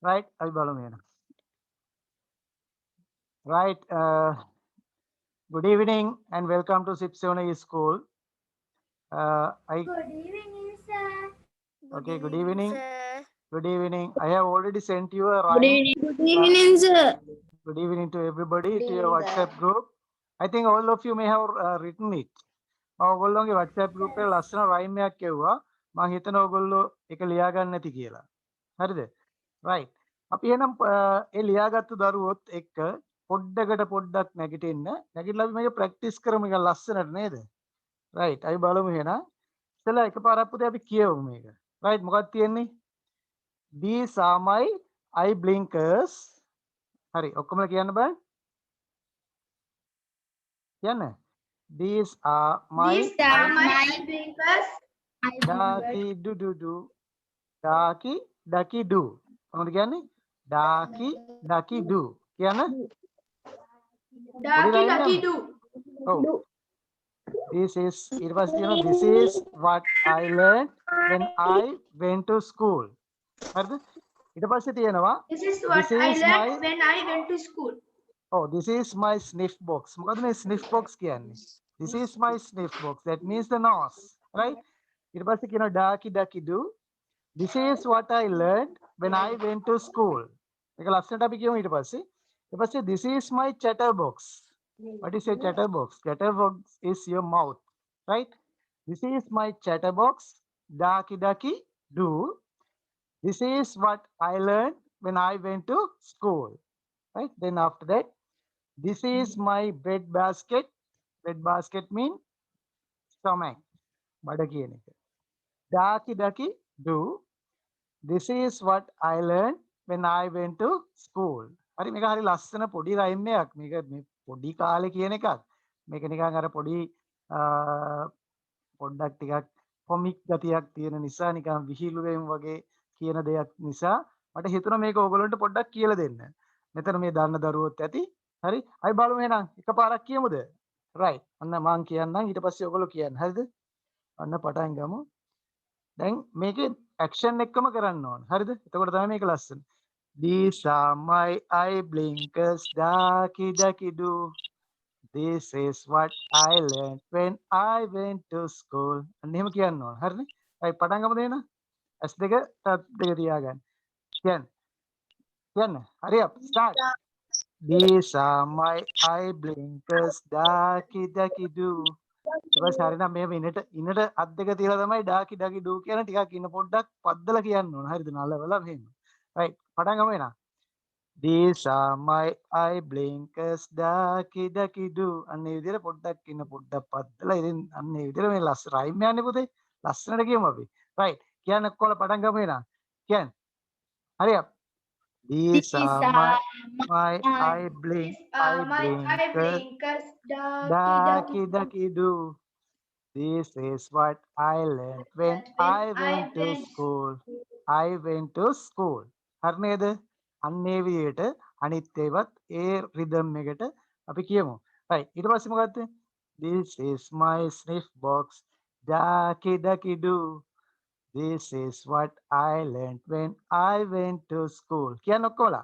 right අපි බලමු එහෙනම් right good evening and welcome to Sipsona school I Good evening, sir. okay good evening good evening I have already sent you a Good rhyme evening. Good evening, sir. good evening to everybody Good to your evening, WhatsApp sir. group I think all of you may have written it ඔයගොල්ලෝගේ WhatsApp group එකේ Yes. ලස්සන rhyme එකක් කියුවා මම හිතනවා ඔයගොල්ලෝ ඒක ලියා ගන්න නැති කියලා හරිද right අපි එහෙනම් ඒ ලියාගත්තු දරුවොත් එක්ක පොඩ්ඩකට පොඩ්ඩක් නැගිටින්න නැගිටලා අපි මේක ප්‍රැක්ටිස් කරමු එක ලස්සනට නේද right අපි බලමු එහෙනම් ඉතලා එකපාරක් පුතේ අපි කියවමු මේක right මොකක්ද තියෙන්නේ these are my eye blinkers හරි ඔක්කොමලා කියන්න බෑ කියන්න these are my These are my blinkers. daki do do do daki daki do මොකද කියන්නේ daki daki do කියන්න පොඩි Ducky, රයිම් ducky, යන්න do. ඔව් this is it was this is what I learned when I went to school හරිද ඊට පස්සේ තියෙනවා This is what this I is my learned when I went to school. oh this is my sniff box මොකද මේ sniff box කියන්නේ this is my sniff box that means the nose right ඊට පස්සේ කියනවා ducky ducky do this is what I learned when I went to school ඒක ලස්සනට අපි කියමු ඊට පස්සේ this is my chatterbox what is your chatterbox chatterbox is your mouth right this is my chatterbox ducky ducky do this is what I learned when I went to school right then after that this is my bread basket bread basket mean stomach බඩ කියන එක ducky ducky do this is what I learned when I went to school හරි මේක හරි ලස්සන පොඩි rhyme එකක් මේක මේ පොඩි කාලේ කියන එකක් මේක නිකන් අර පොඩි පොඩ්ඩක් ටිකක් කොමික් ගතියක් තියෙන නිසා නිකන් විහිළුවෙන් වගේ කියන දෙයක් නිසා මට හිතුණා මේක ඕගොල්ලන්ට පොඩ්ඩක් කියලා දෙන්න. මෙතන මේ දන්න දරුවොත් ඇති. හරි. අපි බලමු එහෙනම් එකපාරක් කියමුද? right. අන්න මං කියන්නම් ඊට පස්සේ ඔයගොල්ලෝ කියන්න. හරිද? අන්න පටන් ගමු. දැන් මේකේ ඇක්ෂන් එක්කම කරන්න ඕන. හරිද? එතකොට තමයි මේක ලස්සන. These are my eye blinkers, ducky ducky do. This is what I learned when I went to school. අන්න එහෙම කියන්න ඕන. හරිනේ? හරි පටන් ගමුද එහෙනම්? S2 ටත් දෙක තියාගන්න. කියන්න. කියන්න. Hurry up. Start. These are my eye blinkers, ducky ducky do. ඊට පස්සේ හරිනම් මෙහෙම ඉනට අත් දෙක තියලා තමයි ඩාකි ඩාකි ඩූ කියන ටිකක් ඉන්න පොඩ්ඩක් පද්දලා කියන්න ඕන. හරිද? නලවලා මෙහෙම. right. පටන් ගමු එහෙනම්. These are my eye blinkers, ducky ducky do. අන්න ඒ විදිහට පොඩ්ඩක් ඉන්න පොඩ්ඩක් පද්දලා ඉතින් අන්න ඒ විදිහට මේ ලස්ස රයිම් යන්නේ පුතේ. ලස්සනට කියමු අපි. right. කියන්න කොල්ල පටන් ගමු එහෙනම්. කියන්න. hurry up. These are my eye These are my eye blinkers, blinkers. Ducky, ducky ducky, ducky do. This is what I learned when I went to school. I went to school. හරි නේද? අන්න ඒ විදිහට අනිත් ඒවත් ඒ rhythm එකට අපි කියමු. right. ඊට පස්සේ මොකද්ද? This is my sniff box. Ducky ducky do. This is what I learned when I went to school. කියන්න ඔක්කොලා.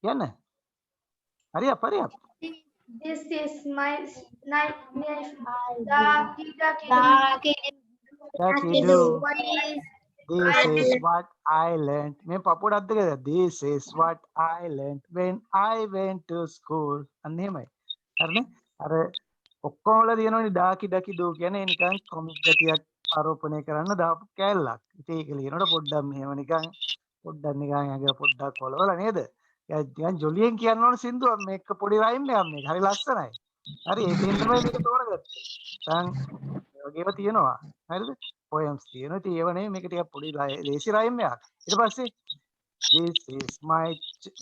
කියන්න. hurry up, hurry up. This is my knife. Ducky, ducky, Ducky do. This is what I learned. මේ පපුවට අත් දෙක This is what I learned when I went to school. අන්න එහෙමයි. හරිනේ? අර ඔක්කොම වල තියෙනවනේ ඩාකි ඩකි ඩෝ කියන්නේ නිකන් කොමික් ගතියක් ආරෝපණය කරන්න දාපු කෑල්ලක්. ඉතින් ඒක ලියනකොට පොඩ්ඩක් මෙහෙම නිකන් ඇඟ පොඩ්ඩක් වලවලා නේද? නිකන් ජොලියෙන් කියන්න ඕන සින්දුවක් මේක පොඩි රයිම් එකක් මේක. හරි ලස්සනයි. හරි ඒකෙන් තමයි මේක තෝරගත්තේ. දැන් ඒ වගේම තියෙනවා. හරිද? poems තියෙනවා. ඉතින් ඒව නෙමෙයි මේක ටිකක් පොඩි ලේසි රයිම් එකක්. ඊට පස්සේ this is my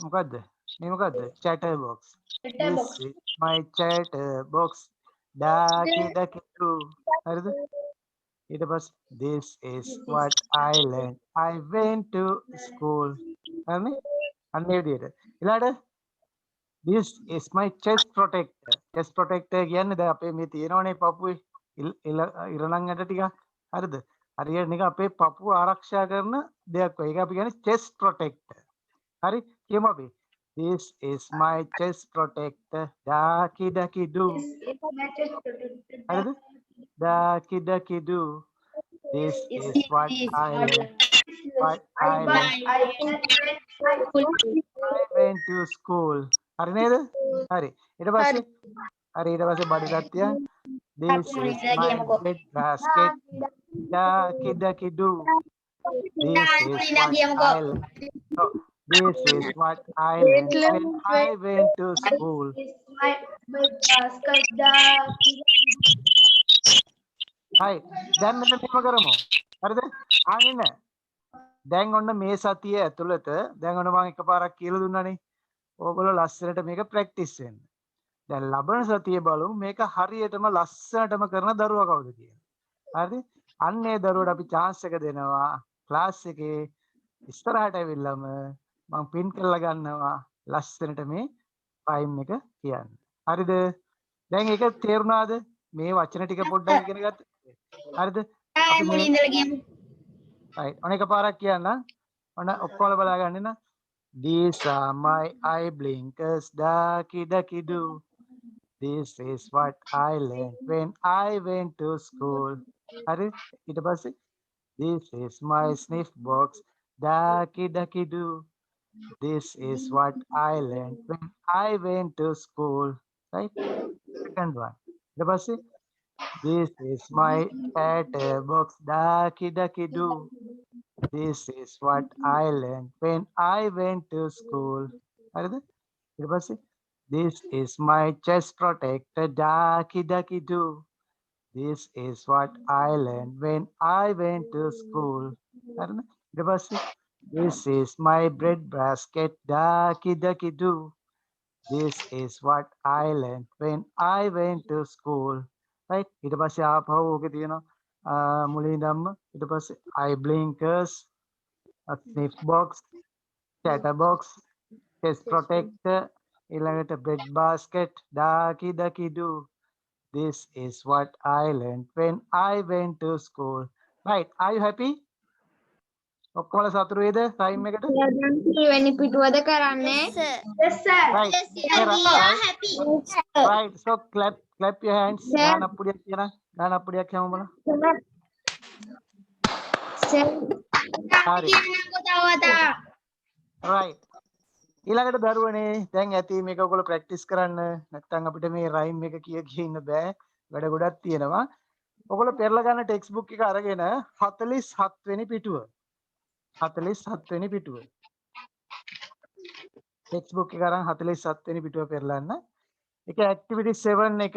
මොකද්ද? මේ මොකද්ද? chatter box. This is my chatter box. Ducky ducky do. හරිද? ඊට පස්සේ this is what I learned. I went to school. හරිනේ? අන්න ඒ විදිහට. ඊළඟට this is my chest protector. chest protector කියන්නේ දැන් අපේ මේ තියෙනවනේ පපුවේ ඉරණම් ඇට ටිකක්. හරිද? හරියට නිකන් අපේ පපුව ආරක්ෂා කරන දෙයක් වගේ. ඒක අපි කියන්නේ chest protector. හරි කියමු අපි. This is my chest protector. Ducky ducky do. This is my chest protector. හරිද? Ducky ducky do. This is what I learned. What I learned. I went to school. හරි නේද? හරි. ඊට පස්සේ හරි ඊට පස්සේ බඩටත් තියන්. This is my bread basket. Ducky ducky do. This is what I learned. So, this is what I learned when I went to school. This is my basket. හයි. දැන් මෙන්න මෙහෙම කරමු. හරිද? ආගෙන ඉන්න. දැන් ඔන්න මේ සතිය ඇතුළත දැන් ඔන්න මම එකපාරක් කියලා දුන්නානේ. ඕගොල්ලෝ ලස්සනට මේක ප්‍රැක්ටිස් වෙන්න. දැන් ලබන සතියේ බලමු මේක හරියටම ලස්සනටම කරන දරුවා කවුද කියලා. හරිද? අන්න ඒ දරුවට අපි chance එක දෙනවා. ක්ලාස් එකේ ඉස්සරහට ඇවිල්ලාම මම පින් කරලා ගන්නවා ලස්සනට මේ රයිම් එක කියන්න. හරිද? දැන් ඒක තේරුණාද? මේ වචන ටික පොඩ්ඩක් ඉගෙන ගත්ත. හරිද? අපි මේ right. ඔන්න එකපාරක් කියන්න. ඔන්න ඔක්කොම බලා ගන්න න. These are my eye blinkers. Ducky ducky do. This is what I learned when I went to school. හරි? ඊට පස්සේ this is my sniff box. Ducky ducky do. This is what I learned when I went to school. Right? Second one. ඊට පස්සේ this is my patter box. Ducky ducky do. This is what I learned when I went to school. හරිද? ඊට පස්සේ this is my chest protector. Ducky ducky do. This is what I learned when I went to school. හරිද? ඊට පස්සේ this is my bread basket. Ducky ducky do. This is what I learned when I went to school. Right? ඊට පස්සේ ආපහු ඕකේ තියෙනවා මුලින්දම්ම ඊට පස්සේ eye blinkers, a sniff box, chatterbox, chest protector, ඊළඟට bread basket, ducky ducky do. This is what I learned when I went to school. Right? Are you happy? ඔක්කොමලා සතුටු වේද ටයිම් එකට? වෙනි පිටුවද කරන්නේ? Yes, sir. Right. Right. So clap your hands. ගානක් පුඩියක් කියන. ගානක් පුඩියක් හැමෝම බලන්න. හරි. right. ඊළඟට දරුවනේ දැන් ඇති මේක ඔයගොල්ලෝ ප්‍රැක්ටිස් කරන්න. නැත්නම් අපිට මේ රයිම් එක කිය ඉන්න බෑ. වැඩ ගොඩක් තියෙනවා. ඔයගොල්ලෝ පෙරලා ගන්න ටෙක්ස්ට් බුක් එක අරගෙන 47 වෙනි පිටුව. 47 වෙනි පිටුව. ටෙක්ස්ට් බුක් එක අරන් 47 වෙනි පිටුව පෙරලන්න. ඒක ඇක්ටිවිටි 7 එක,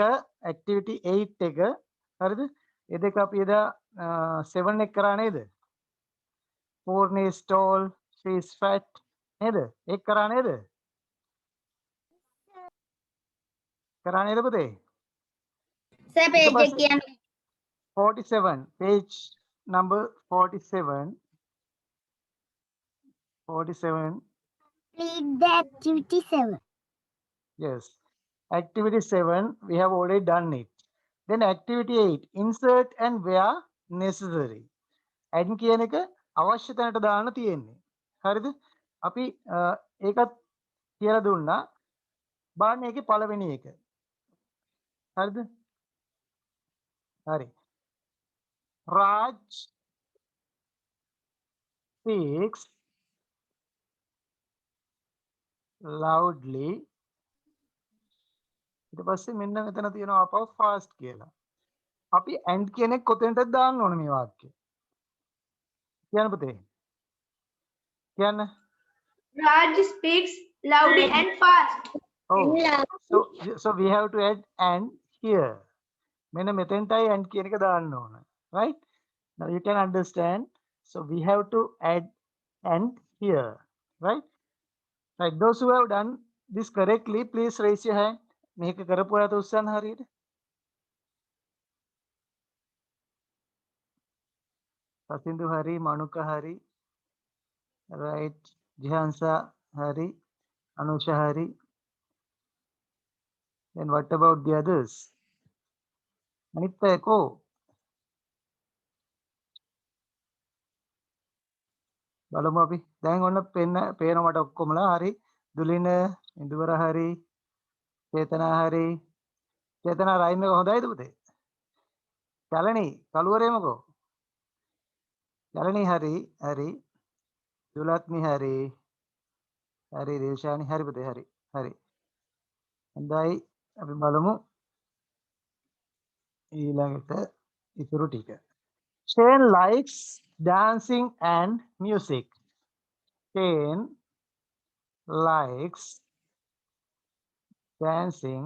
ඇක්ටිවිටි 8 එක. හරිද? ඒ දෙක අපි එදා 7 එක කරා නේද? Purna is tall, she is fat. නේද? ඒක කරා නේද? කරා නේද පුතේ? සර් පේජ් එක කියන්නේ 47, page number 47. 47. Read the activity 7. Yes. Activity 7, we have already done it. Then activity 8, insert and where necessary. add කියන එක අවශ්‍ය තැනට දාන්න තියෙන්නේ. හරිද? අපි ඒකත් කියලා දුන්නා. බලන්න ඒකේ පළවෙනි එක. හරිද? හරි. Raj speaks loudly. ඊට පස්සේ මෙන්න මෙතන තියෙනවා අපව fast කියලා. අපි and කියන එක කොතෙන්ටද දාන්න ඕනේ මේ වාක්‍යය? කියන්න පුතේ. කියන්න. Raj speaks loudly and fast. Oh, so we have to add and here. මෙන්න මෙතෙන්ටයි and කියන එක දාන්න ඕන. Right? Now you can understand. So we have to add and here. Right? Right. Those who have done this correctly, please raise your hand. මේක කරපු අය උස්සන්න හරියට. සසින්දු හරි, මනුක හරි. Right. Jihansa hari, Anusha hari. Then what about the others? Anita Eko. බලමු අපි. දැන් ඔන්න පේනවා මට ඔක්කොමලා හරි. දුලින, ඉඳුවර හරි, චේතනා හරි. චේතනා රයිම් එක හොඳයිද පුතේ? චලනි කළුවරේමකෝ. චලනි හරි හරි. දුලත්නි හරි. හරි දේශානි හරි පුතේ හරි. හරි. හොඳයි අපි බලමු ඊළඟට ඉතුරු ටික. Shane likes dancing and music. Shane likes dancing.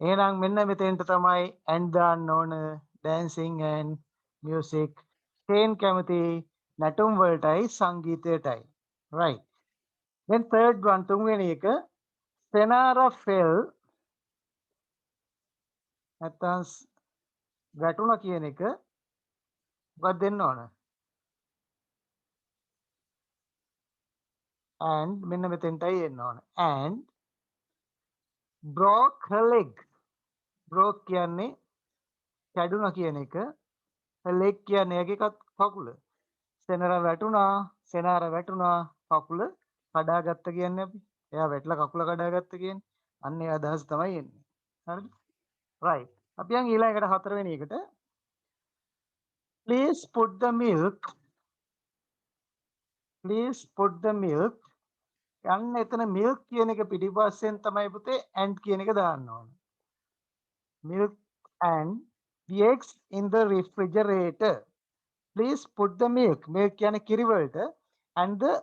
එහෙනම් මෙන්න මෙතෙන්ට තමයි and දාන්න ඕන dancing and music. Shane කැමති නැටුම් වලටයි සංගීතයටයි. Right. Then third one තුන්වෙනි එක Senara fell නැත්තම් වැටුණා කියන එක මොකක්ද දෙන්න ඕන? and මෙන්න මෙතෙන්ටයි එන්න ඕන. and broke her leg. broke කියන්නේ කැඩුනා කියන එක. her leg කියන්නේ එයාගේ කකුල. සෙනර වැටුණා කකුල කඩාගත්ත කියන්නේ අපි. එයා වැටලා කකුල කඩාගත්ත කියන්නේ. අන්න ඒ අදහස තමයි එන්නේ. හරිද? right. අපි යන් ඊළඟට හතරවෙනි එකට. please put the milk. please put the milk. යන්න එතන milk කියන එක පිටිපස්සෙන් තමයි පුතේ and කියන එක දාන්න ඕන. milk and the eggs in the refrigerator. Please put the milk. milk කියන්නේ කිරි වලට and the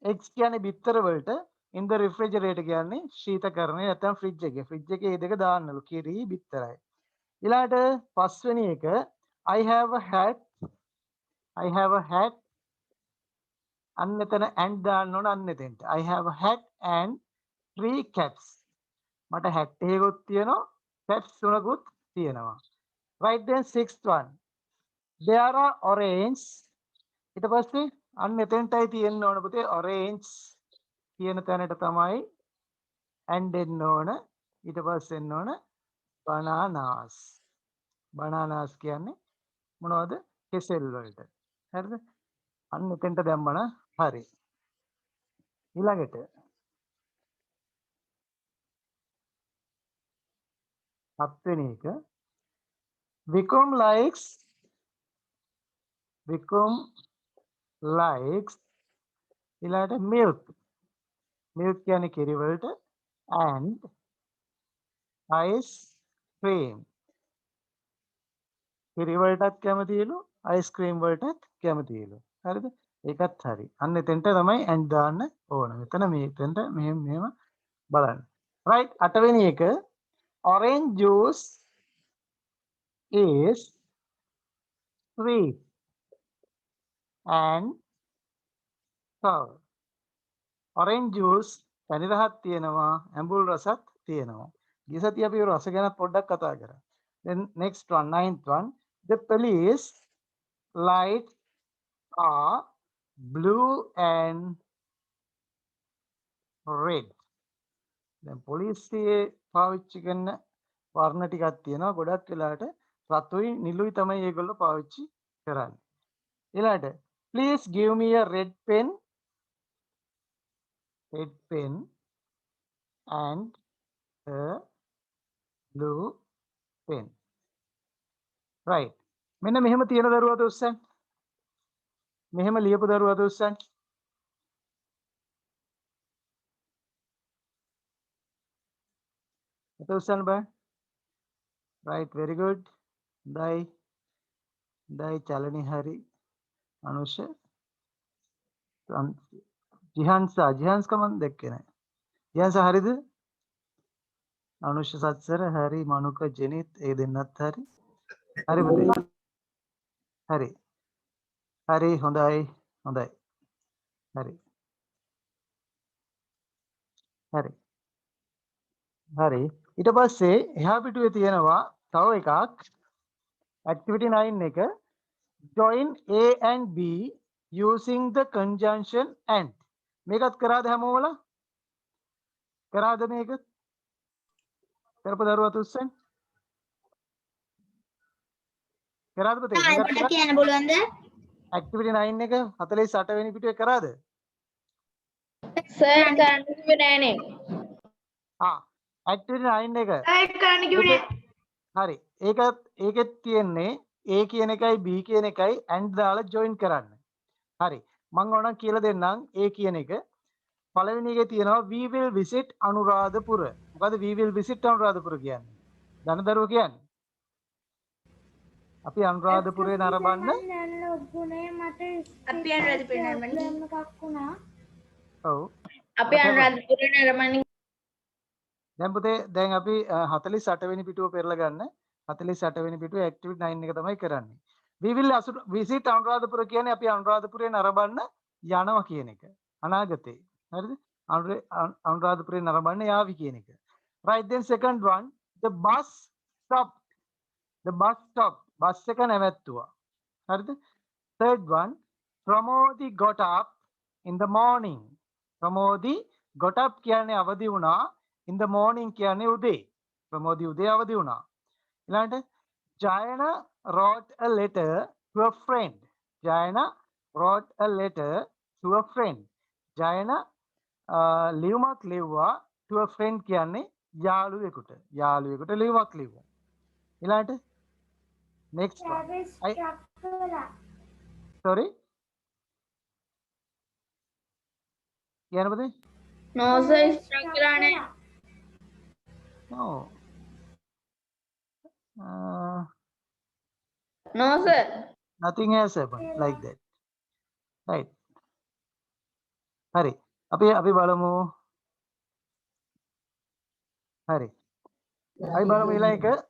eggs කියන්නේ බිත්තර වලට in the refrigerator කියන්නේ ශීතකරණය නැත්නම් fridge එකේ. fridge එකේ මේ දෙක දාන්නලු කිරි බිත්තරයි. ඊළාට පස්වෙනි එක I have a hat. I have a hat. අන්න එතන and දාන්න ඕන අන්න එතෙන්ට. I have a hat and 3 cats. මට hat එකකුත් තියෙනවා cats තුනකුත් තියෙනවා. Right. Then sixth one. There are orange. ඊට පස්සේ අන්න එතෙන්ටයි තියෙන්න ඕන පුතේ orange කියන තැනට තමයි and එන්න ඕන. ඊට පස්සේ එන්න ඕන bananas. bananas කියන්නේ මොනවද? කෙසෙල් වලට. හරිද? අන්න එතෙන්ට දැම්මම හරි. ඊළඟට හත්වෙනි එක Vikum likes ඊළඟට milk. milk කියන්නේ කිරි වලට and ice cream. කිරි වලටත් කැමතිලු ice cream වලටත් කැමතිලු. හරිද? ඒකත් හරි. අන්න එතෙන්ට තමයි and දාන්න ඕන. මෙතන මෙතෙන්ට මෙහෙම බලන්න. right. අටවෙනි එක orange juice is sweet and sour. orange juice පැණි රසක් තියෙනවා, ඇඹුල් රසක් තියෙනවා. ගිය සතිය අපි රස ගැන පොඩ්ඩක් කතා කරා. Then next one, ninth one. The police lights are blue and red. දැන් පොලිසියේ පාවිච්චි කරන වර්ණ ටිකක් තියෙනවා. ගොඩක් වෙලාවට රතුයි නිලුයි තමයි ඒගොල්ලෝ පාවිච්චි කරන්නේ. ඊළඟට please give me a red pen and a blue pen. right. මෙන්න මෙහෙම තියෙන දරුවාද උස්සන්. මෙහෙම ලියපු දරුවාද උස්සන්. itu උස්සන් බෑ. right. very good. දයි චලනි හරි. අනුෂ ජිහන්ස් කමන් දැක්කේ නැහැ. ජිහන්ස හරිද? අනුෂ සත්සර හරි. මනුක ජෙනිත් ඒ දෙන්නත් හරි. හරි පුතේ. හරි. හරි හොඳයි. හරි. හරි. ඊට පස්සේ එහා පිටුවේ තියෙනවා තව එකක් activity 9 එක join A and B using the conjunction and. මේකත් කරාද හැමෝමලා? කරාද මේක? කරපු දරුවා තුස්සෙන්? කරාද පුතේ? ආයෙ මේකත් පොඩ්ඩක් කරා? කියන්න පුළුවන්ද? ඇක්ටිවිටි 9 එක 48 වෙනි පිටුවේ කරාද? සර් කරන්න කිව්වේ නෑනේ. ආ ඇක්ටිවිටි 9 එක ඒක කරන්න කිව්වේ ඒකෙත් හරි. ඒකෙත් තියෙන්නේ A කියන එකයි B කියන එකයි and දාලා join කරන්න. හරි. මම ඕනනම් කියලා දෙන්නම් A කියන එක. පළවෙනි එකේ තියෙනවා we will visit අනුරාධපුර. මොකද we will visit අනුරාධපුර කියන්නේ? ධනදරුව කියන්නේ. අපි අනුරාධපුරේ නරඹන්න. අපි අනුරාධපුරේ නරඹන්නේ. ඔව්. අපි අනුරාධපුරේ නරඹන්නේ. දැන් පුතේ දැන් අපි 48 වෙනි පිටුව පෙරලා ගන්න. 48 වෙනි පිටුවේ activity 9 එක තමයි කරන්නේ. we will visit අනුරාධපුර කියන්නේ අපි අනුරාධපුරේ නරඹන්න යනවා කියන එක. අනාගතේ. හරිද? අනුරාධපුරේ නරඹන්න යාවි කියන එක. right then second one the bus stopped. The bus stopped. Bus එක නැවැත්තුවා. හරිද? third one Pramodi got up in the morning. Pramodi got up කියන්නේ අවදි වුණා. In the morning කියන්නේ උදේ. ප්‍රමෝදි උදේ අවදි වුණා. ඊළඟට Jayana wrote a letter to a friend. Jayana wrote a letter to a friend. Jayana ලියුමක් ලිව්වා to a friend කියන්නේ යාළුවෙකුට. යාළුවෙකුට ලියුමක් ලිව්වා. ඊළඟට next one. Sorry. කියන්න පුතේ? No sir ස්ට්‍රක් කරලා නෑ. No. No sir. Nothing has happened like that. Right. හරි. අපි බලමු. හරි. අපි බලමු ඊළඟ එක.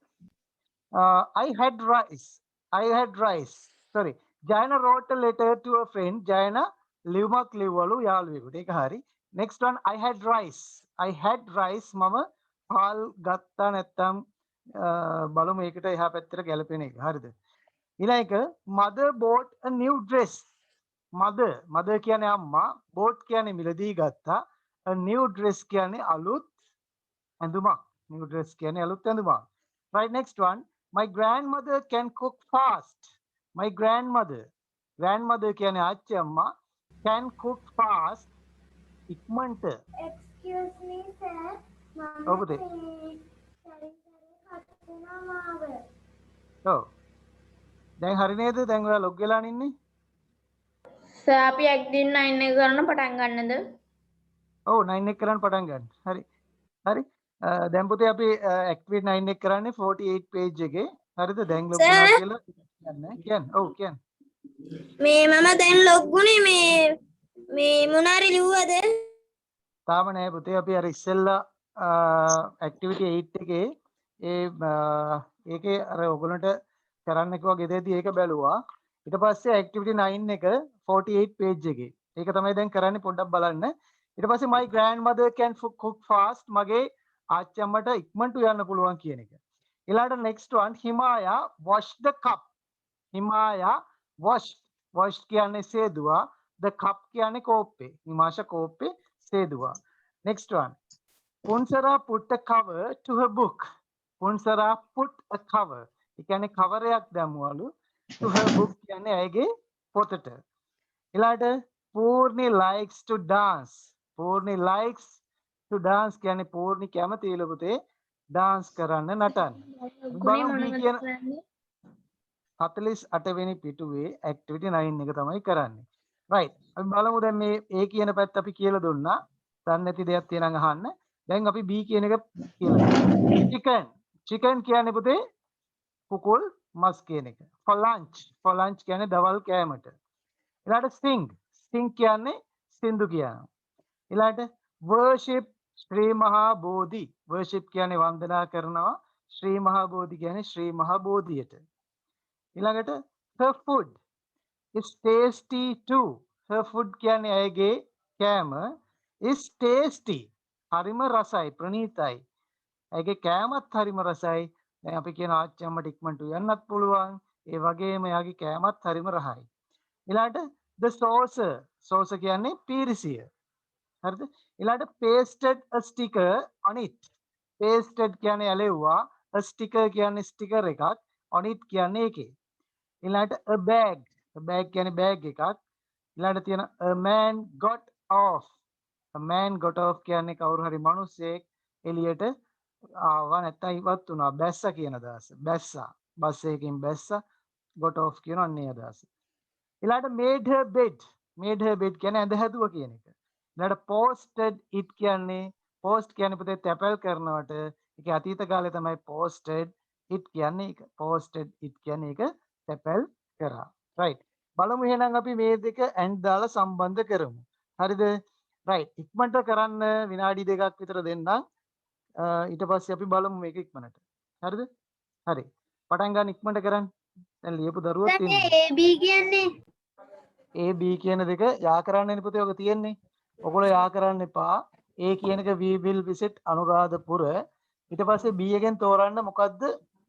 I had rice. I had rice. Sorry. Jayana wrote a letter to a friend. Jayana ලියුමක් ලිව්වලු යාළුවෙකුට. ඒක හරි. Next one I had rice. I had rice මම පාල් ගත්තා නැත්තම් බලමු ඒකට එහා පැත්තට ගැලපෙන එක. හරිද? ඊළඟ එක mother bought a new dress. mother කියන්නේ අම්මා, bought කියන්නේ මිලදී ගත්තා, a new dress කියන්නේ අලුත් ඇඳුමක්. new dress කියන්නේ අලුත් ඇඳුමක්. Right, next one my grandmother can cook fast. My grandmother කියන්නේ ආච්චි අම්මා can cook fast ඉක්මනට. Excuse me sir. ඔව් පුතේ. ඔව්. දැන් හරි නේද? දැන් ඔයා ලොග් වෙලා ඉන්නේ? සර් අපි active 9 එක කරන්න පටන් ගන්නද? ඔව් 9 එක කරන්න පටන් ගන්න. හරි. හරි. දැන් පුතේ අපි activate 9 එක කරන්නේ 48 page එකේ. හරිද? දැන් ලොග් වෙනවා කියලා කියන්න. ඔව් කියන්න. මේ මම දැන් ලොග් වුණේ මේ මොනාරි ලිව්වද? තාම නෑ පුතේ අපි අර ඉස්සෙල්ලා activity 8 එකේ ඒකේ අර ඔයගොල්ලන්ට කරන්න කිව්වා ගෙදරදී ඒක බැලුවා. ඊට පස්සේ activity 9 එක 48 page එකේ. ඒක තමයි දැන් කරන්නේ පොඩ්ඩක් බලන්න. ඊට පස්සේ my grandmother can cook fast මගේ ආච්චි අම්මට ඉක්මනට යන්න පුළුවන් කියන එක. ඊළඟට next one Himaya wash the cup. Himaya washed කියන්නේ සේදුවා. The cup කියන්නේ කෝප්පේ. හිමාෂා කෝප්පේ සේදුවා. Next one Punsara put a cover to her book. Punsara put a cover. ඒ කියන්නේ cover එකක් දැම්මවලු to her book කියන්නේ ඇයිගේ පොතට. ඊළඟට Purni likes to dance. Purni likes to dance කියන්නේ පූර්ණි කැමතිලු පුතේ dance කරන්න නටන්න. බලමු B කියන 48 වෙනි පිටුවේ activity 9 එක තමයි කරන්නේ. right. අපි බලමු දැන් මේ A කියන පැත්ත අපි කියලා දුන්නා. දන්නේ නැති දෙයක් තියෙනම් අහන්න. දැන් අපි B කියන එක කියලා. chicken කියන්නේ පුතේ කුකුල් මස් කියන එක. for lunch කියන්නේ දවල් කෑමට. ඊළඟට sing කියන්නේ සින්දු කියනවා. ඊළඟට worship ශ්‍රී මහා බෝධි. worship කියන්නේ වන්දනා කරනවා. ශ්‍රී මහා බෝධි කියන්නේ ශ්‍රී මහා බෝධියට. ඊළඟට her food is tasty too. her food කියන්නේ ඇයගේ කෑම is tasty. හරිම රසයි ප්‍රණීතයි. ඇයගේ කෑමත් හරිම රසයි. දැන් අපි කියන ආච්චි අම්මට ඉක්මනට යන්නත් පුළුවන්. ඒ වගේම එයාගේ කෑමත් හරිම රහයි. ඊළඟට the saucer කියන්නේ පීරිසිය. හරිද? ඊළඟට pasted a sticker on it. pasted කියන්නේ ඇලෙව්වා. a sticker කියන්නේ sticker එකක්. on it කියන්නේ ඒකේ. ඊළඟට a bag කියන්නේ bag එකක්. ඊළඟට තියෙන a man got off. a man got off කියන්නේ කවුරු හරි මිනිස්සෙක් එළියට ආවා නැත්නම් ඉවත් වුණා. බැස්සා කියන අදහස. බැස්සා. බස් එකකින් බැස්සා. got off කියන අන්නේ අදහස. ඊළඟට made her bed. made her bed කියන්නේ ඇඳ හැදුවා කියන එක. ඊළඟට posted it කියන්නේ post කියන්නේ පුතේ තැපැල් කරනවට ඒකේ අතීත කාලේ තමයි posted it කියන්නේ ඒක. posted it කියන්නේ ඒක තැපැල් කරා. right. බලමු එහෙනම් අපි මේ දෙක and දාලා සම්බන්ධ කරමු. හරිද? right. ඉක්මනට කරන්න විනාඩි දෙකක් විතර දෙන්නම්. ඊට පස්සේ අපි බලමු මේක ඉක්මනට. හරිද? හරි. පටන් ගන්න ඉක්මනට කරන්න. දැන් ලියපු දරුවොත් සර් ඉන්නේ. මේ AB කියන්නේ A B කියන දෙක යා කරන්නනේ පුතේ ඔක තියෙන්නේ. ඔයගොල්ලෝ යා කරන්න එපා. A කියන එක we will visit අනුරාධපුර. ඊට පස්සේ B එකෙන් තෝරන්න මොකද්ද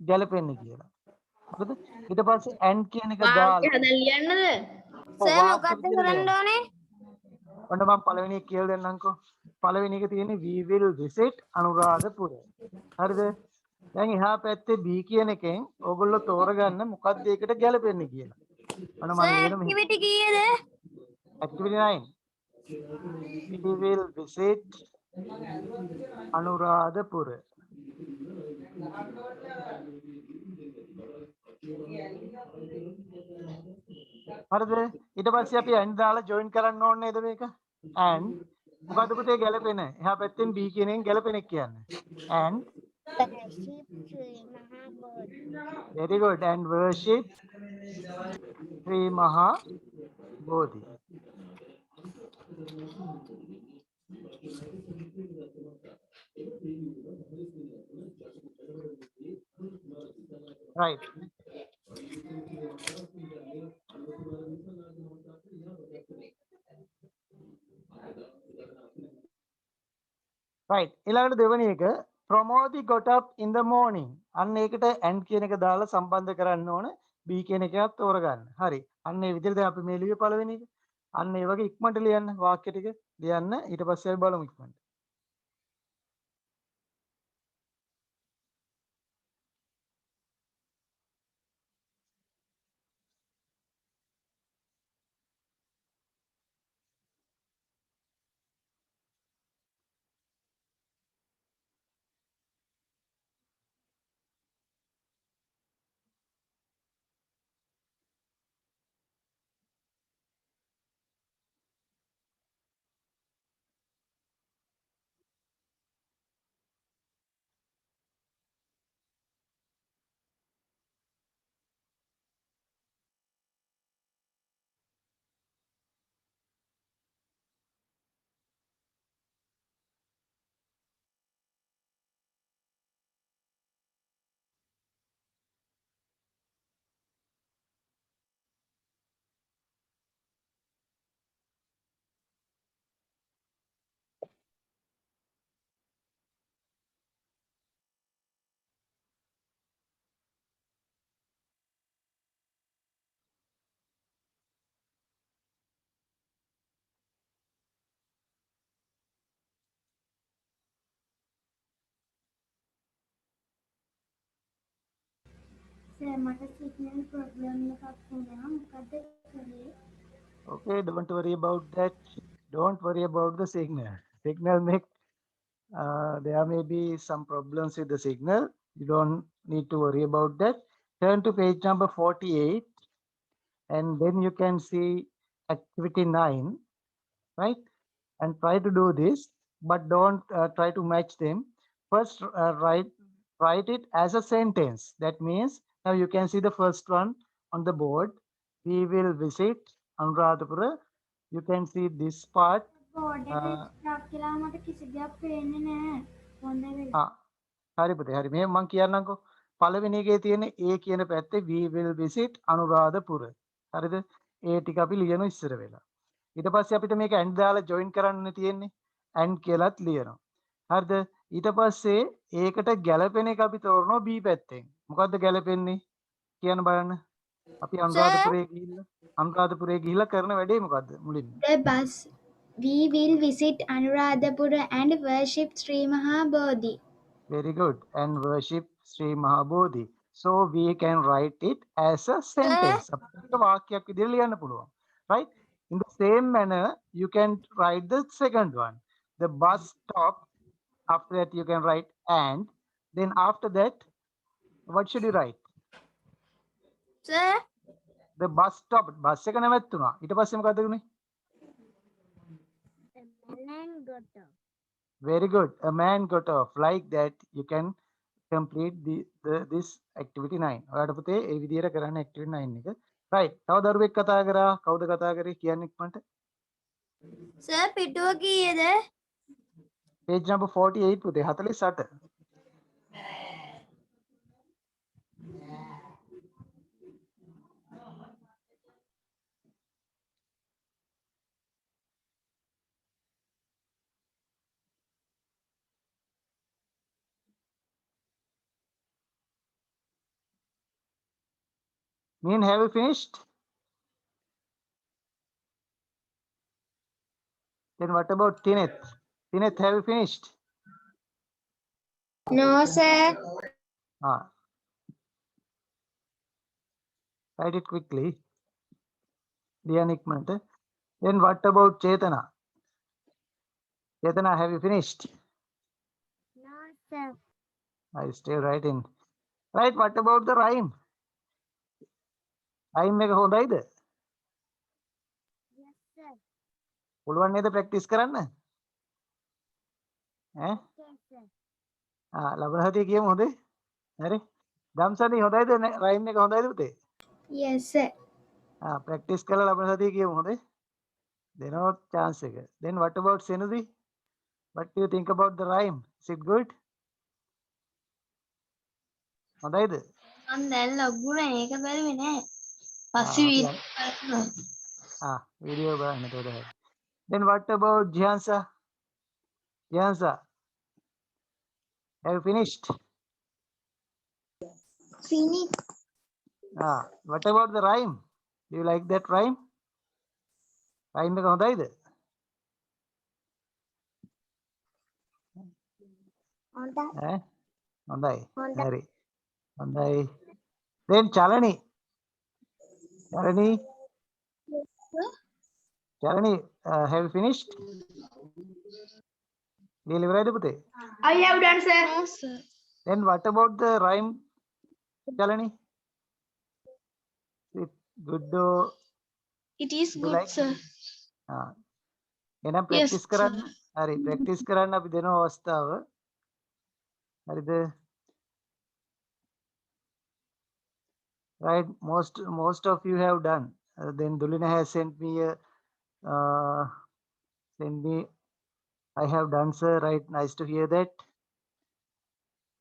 ගැලපෙන්නේ කියලා. හරිද? ඊට පස්සේ and කියන එක වාක්‍ය දාලා හදලා ලියන්නද? ඔව් සර් වාක්‍ය මොකක්ද විදිහට කරන්න ලියන්න. ඕනේ? ඔන්න මම පළවෙනි එක කියලා දෙන්නම්කෝ. පළවෙනි එක තියෙන්නේ we will visit අනුරාධපුර. හරිද? දැන් එහා පැත්තේ B කියන එකෙන් ඔයගොල්ලෝ තෝරගන්න මොකක්ද ඒකට ගැලපෙන්නේ කියලා. ඔන්න මම සර් ලියන මෙහෙම. ඇක්ටිවිටි කීයද? activity 9. We will visit Anuradhapura. හරිද? ඊට පස්සේ අපි and දාලා join කරන්න ඕනේ නේද මේක? and මොකද්ද පුතේ ගැලපෙන? එහා පැත්තෙන් B කියන එකෙන් ගැලපෙන එක කියන්නේ. and very good and worship Sri Maha Bodhi. Right. right ඊළඟට දෙවෙනි එක Pramodi got up in the morning. අන්න ඒකට and කියන එක දාලා සම්බන්ධ කරන්න ඕන B කියන එකත් තෝරගන්න. හරි. අන්න ඒ විදිහට දැන් අපි මේ ලියුවේ පළවෙනි එක. අන්න ඒ වගේ ඉක්මනට ලියන්න වාක්‍ය ටික ලියන්න ඊට පස්සේ අපි බලමු ඉක්මනට. සර් මට සිග්නල් ප්‍රොබ්ලම් එකක් වුණා. මොකද කළේ? Okay, don't worry about that. Don't worry about the signal. Signal make there may be some problems with the signal. You don't need to worry about that. Turn to page number 48 and then you can see activity 9, right? And try to do this, but don't try to match them. First, write it as a sentence. That means now you can see the first one on the board. We will visit Anuradhapura. You can see this part. Board එක start කළා මට කිසි දෙයක් පේන්නේ නැහැ. හොඳ වෙයි. හරි පුතේ හරි මේ මම කියන්නම්කෝ පළවෙනි එකේ තියෙන A කියන පැත්තේ we will visit අනුරාධපුර හරිද ඒ ටික අපි ලියන ඉස්සර වෙලා ඊට පස්සේ අපිට මේක and දාලා join කරන්න තියෙන්නේ and කියලාත් ලියනවා හරිද ඊට පස්සේ ඒකට ගැලපෙන එක අපි තෝරනවා B පැත්තෙන් මොකද්ද ගැලපෙන්නේ කියන්න බලන්න අපි අනුරාධපුරේ ගිහිල්ලා කරන වැඩේ මොකද්ද මුලින්ම The bus. We will visit Anuradhapura and worship Sri Mahabodhi. Very good. And worship Sri Mahabodhi. So we can write it as a sentence. අපිට වාක්‍යයක් විදිහට ලියන්න පුළුවන්. Right? In the same manner, you can write the second one. The bus stop. After that, you can write and. Then after that, what should you write? Sir, The bus stop. Bus එක නැවැත්තුණා. ඊට පස්සේ මොකද වුනේ? Very good. A man got off. Like that, you can complete this activity 9. ඔයාලට පුතේ ඒ විදිහට කරන්න activity 9 එක. Right. තව දරුවෙක් කතා කරා. කවුද කතා කරේ කියන්න ඉක්මනට. sir පිටුව කීයද? Page number 48 පුතේ 48. Mean, have you finished? Then what about Tineth? Tineth, have you finished? No, sir. Write it quickly. Then what about Chetana? Chetana, have you finished? No, sir. I still writing. Right, what about the rhyme? Rhyme එක හොඳයිද? Yes, sir. පුළුවන් නේද practice කරන්න? ඈ? Yes, sir. ලබන සතියේ කියමු හොඳේ? හරි? දම්සනි හොඳයිද rhyme එක හොඳයිද පුතේ? Yes, sir. practice කරලා ලබන සතියේ කියමු හොඳේ? දෙනවා chance එක. Then what about Senuzi? What do you think about the rhyme? Is it good? හොඳයිද? මම දැන් ලොග්ුණා ඒක බැලුවේ නෑ. පස්සේ video බලන්න එතකොට හරි. Then what about Jihansa? Jihansa, have you finished? Finish. What about the rhyme? Do you like that rhyme? Rhyme එක හොඳයිද? හොඳයි. හරි. හොඳයි. Then Chalani. Chalani, have you finished? Delivery පුතේ? I have done, sir. No, sir. Then what about the rhyme, Chalani? Is it good or It is you good, like? sir. එහෙනම් Yes, practice කරන්න. හරි, practice කරන්න අපි දෙන අවස්ථාව. හරිද? Right, most of you have done. Then Dulina has sent me I have done, sir. Right, nice to hear that.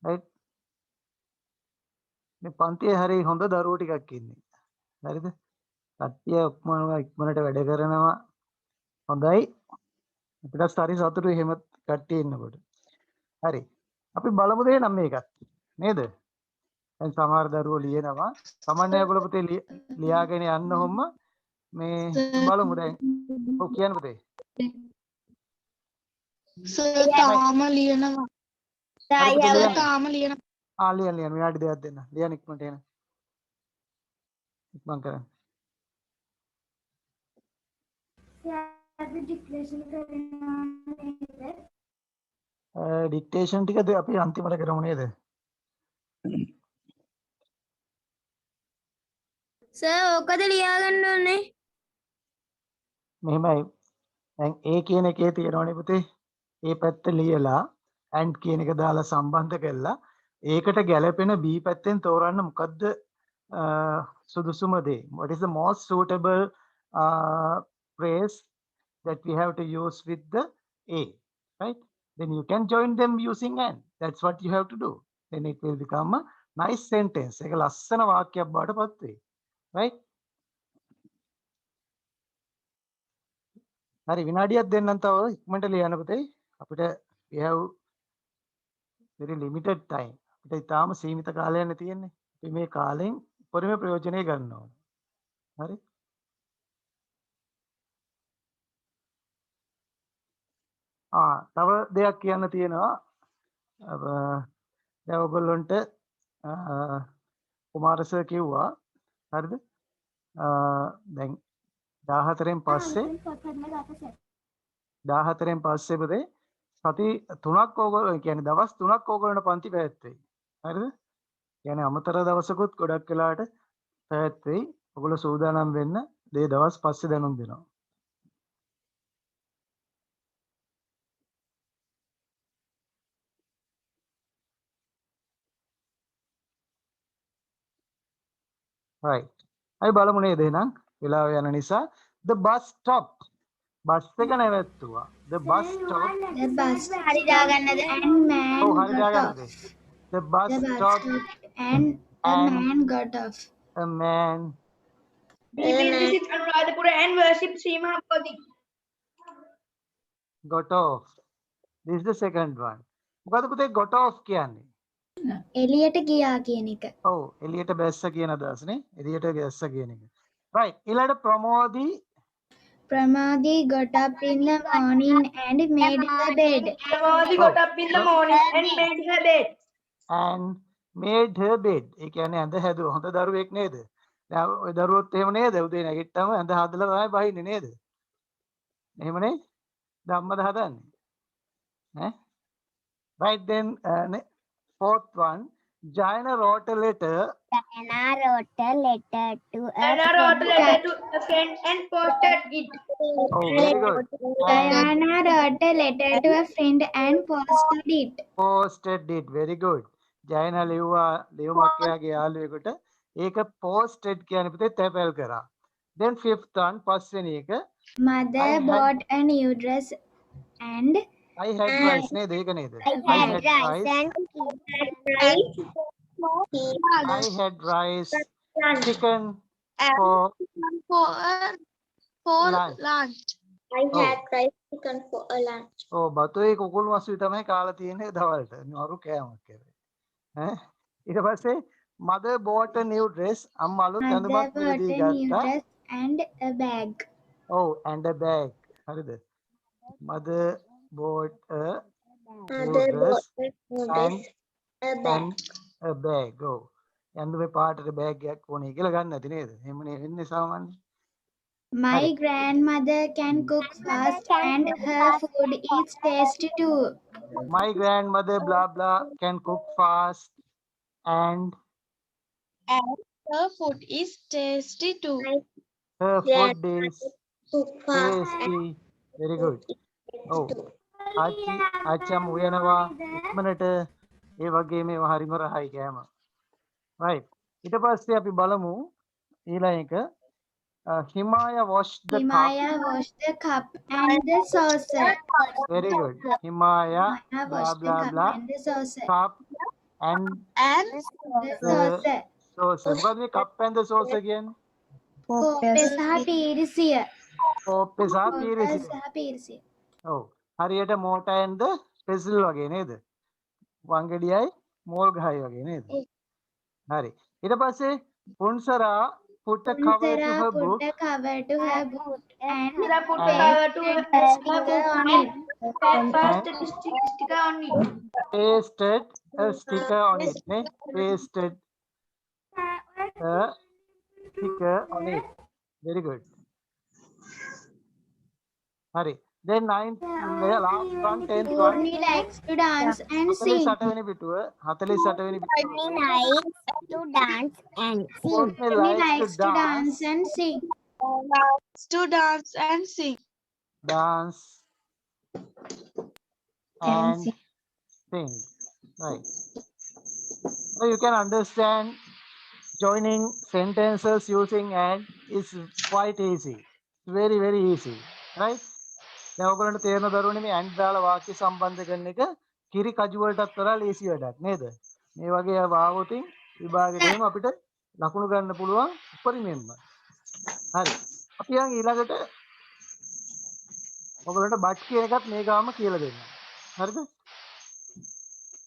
Right. මේ පන්තියේ හරි හොඳ දරුවෝ ටිකක් ඉන්නේ. හරිද? කට්ටිය ඔක්කොම ඉක්මනට වැඩ කරනවා. හොඳයි. අපිට හරි සතුටුයි එහෙම කට්ටිය ඉන්නකොට. හරි. අපි බලමු දෙන්නම් මේකත්. නේද? දැන් සමහර දරුවෝ ලියනවා. සාමාන්‍ය ඔයගොල්ලෝ පුතේ ලියාගෙන යන්න ඔහොම මේ බලමු දැන්. ඔව් කියන්න පුතේ. සර් තාම ලියනවා. හරි පුතේ ලියන්න. තාම ලියනවා. ලියන්න විනාඩි දෙකක් දෙන්න. ලියන්න ඉක්මනට එන්න. ඉක්මන් කරන්න. ඩික්ටේෂන් ටිකද අපි අන්තිමට කරමු නේද? Sir, ඕකද ලියාගන්න ඕනේ? මෙහෙමයි. දැන් A කියන එකේ තියෙනවනේ පුතේ. A පැත්ත ලියලා and කියන එක දාලා සම්බන්ධ කළා. ඒකට ගැලපෙන B පැත්තෙන් තෝරන්න මොකද්ද සුදුසුම දේ? What is the most suitable phrase that we have to use with the A, right? Then you can join them using and. That's what you have to do. Then it will become a nice sentence. ඒක ලස්සන වාක්‍යයක් බවට පත් වෙයි. Right? හරි විනාඩියක් දෙන්නම් තව ඉක්මනට ලියන්න පුතේ. අපිට we have very limited time. අපිට ඊටාම සීමිත කාලයක් තියෙන්නේ. අපි මේ කාලෙන් උපරිම ප්‍රයෝජනය ගන්න ඕනේ. හරි? තව දෙයක් කියන්න තියෙනවා. දැන් ඔයගොල්ලන්ට කුමාර සර් කිව්වා. හරිද? දැන් 14න් පස්සේ 14න් පස්සේ පුතේ සති 3ක් ඕගොල්ලෝ කියන්නේ දවස් 3ක් ඕගොල්ලන්ට පන්ති පැවැත්වෙයි. හරිද? කියන්නේ අමතර දවසකුත් ගොඩක් වෙලාවට පැවැත්වෙයි. ඔයගොල්ලෝ සූදානම් වෙන්න. මේ දවස් පස්සේ දැනුම් දෙනවා. right. අය බලමු නේද එහෙනම් වෙලාව යන නිසා the bus stop බස් එක නැවැත්තුවා. the bus stop The bus හරි දාගන්නද? and man ඔව් හරි got දාගන්නද? off. the bus The bus stop stopped and a and man got off. a man We will visit Anuradhapura and worship Sri Mahabodhi. got off. this is the second one. මොකද පුතේ got off කියන්නේ? එළියට ගියා කියන එක. ඔව් එළියට බැස්ස කියන අදහසනේ. එළියට බැස්ස කියන එක. right. ඊළඟට Pramodi Pramadi got up in the morning and made her bed. Pramodi got up in the morning and made her bed. and made her bed. ඒ කියන්නේ ඇඳ හැදුවා. හොඳ දරුවෙක් නේද? දැන් ඔය දරුවොත් එහෙම නේද? උදේ නැගිට්ටම ඇඳ හදලා තමයි බහින්නේ නේද? එහෙමනේ? ධම්මද හදන්නේ? ඈ? right then fourth one. Jayana wrote a letter. Diana wrote a letter to a Anna wrote a letter to a friend and posted it. Oh, very good. And Diana wrote a letter to a friend and posted it. posted it. Very good. Jayana ලියුමක් එයාගේ යාළුවෙකුට ඒක posted කියන්නේ පුතේ තැපැල් කරා. then fifth one පස්වෙනි එක Mother I had- bought a new dress and I had rice නේද? ඒක නේද? I had rice and I had rice chicken for lunch. I Oh. had rice chicken for a lunch. ඔව් බතුයි කුකුළු මසුයි තමයි කාලා තියෙන්නේ දවල්ට. නරු කෑමක් කියලා. ඈ ඊට පස්සේ mother bought a new dress. අම්මා අලුත් mother ඇඳුමක් bought මිලදී a new ගත්තා. dress and a bag. Oh, and a bag. හරිද? mother bought a Mother dress bought a new and dress, a bag. and a bag. Oh. ඇඳුමේ පාටට bag එකක් ඕනේ කියලා ගන්න නැති නේද? එහෙමනේ වෙන්නේ සාමාන්‍යයෙන්. My Right. grandmother can cook fast and her food is tasty too. My grandmother blah blah can cook fast and Her food is tasty too. her food is Cook fast tasty. Very good. Oh. ආච්චම් උයනවා ඉක්මනට ඒ වගේ මේවා හරිම රහයි කෑම. right. ඊට පස්සේ අපි බලමු ඊළඟ එක Himaya washed the Himaya washed the cup and the saucer. cup. Very good. Himaya Himaya blah washed the blah cup blah and the saucer. cup and And The saucer. saucer. මොකද මේ cup and the saucer කියන්නේ? කෝප්පේ සහ පීරිසිය. කෝප්පේ සහ කෝප්පේ පීරිසිය. සහ පීරිසිය. ඔව්. හරියට mortar and the pestle වගේ නේද? වංගෙඩියයි මෝල් ගහයි වගේ නේද? හරි. ඊට පස්සේ පුන්සරා put a cover to her Put book a cover to her book and Sarah put a And- cover to and her a sticker on it. pasted a sticker on it. pasted a sticker on it. Ne? Pasted a sticker on it. Very good. Hurry. Then ninth, last one, 10th one. Urmi likes to dance and sing. 48 වෙනි පිටුව 48 වෙනි පිටුව. Urmi likes to dance and sing. Urmi Urmi likes likes to dance and sing. to dance and sing. dance and sing. Right. So you can understand joining sentences using and is quite easy. Very, very easy. Right? දැන් ඔයගොල්ලන්ට තේරෙන දරුවනේ මේ and දාලා වාක්‍ය සම්බන්ධ කරන එක කිරි කජු වලටත් වඩා ලේසි වැඩක් නේද? මේ වගේ වාවුතින් විභාගෙදීම අපිට ලකුණු ගන්න පුළුවන් උපරිමයෙන්ම. හරි. අපි යන් ඊළඟට ඔයගොල්ලන්ට බට් කියන එකත් මේ ගාම කියලා දෙන්න. හරිද?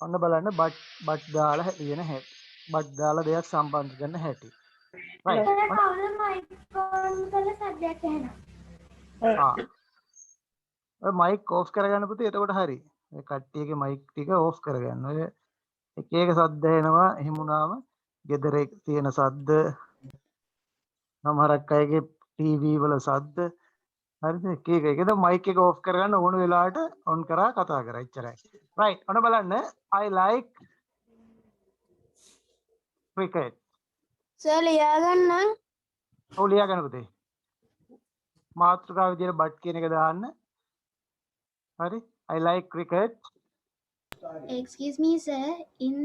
ඔන්න බලන්න බට් දාලා ලියන හැටි. බට් දාලා දෙයක් සම්බන්ධ කරන හැටි. right. ඔය මයික් ඕෆ් කරගන්න පුතේ එතකොට හරි. ඔය කට්ටියගේ මයික් ටික ඕෆ් කරගන්න. ඔය එක එක සද්ද එනවා එහෙම වුණාම ගෙදර තියෙන සද්ද සමහරක් අයගේ ටීවී වල සද්ද හරිද එක එකද මයික් එක ඔෆ් කරගන්න ඕන වෙලාවට ඔන් කරා කතා කරා එච්චරයි right ඔන්න බලන්න I like cricket සර් ලියාගන්න. ඔව් ලියා ගන්න පුතේ මාතෘකාව විදියට බට් කියන එක දාන්න හරි I like cricket Excuse me, sir. In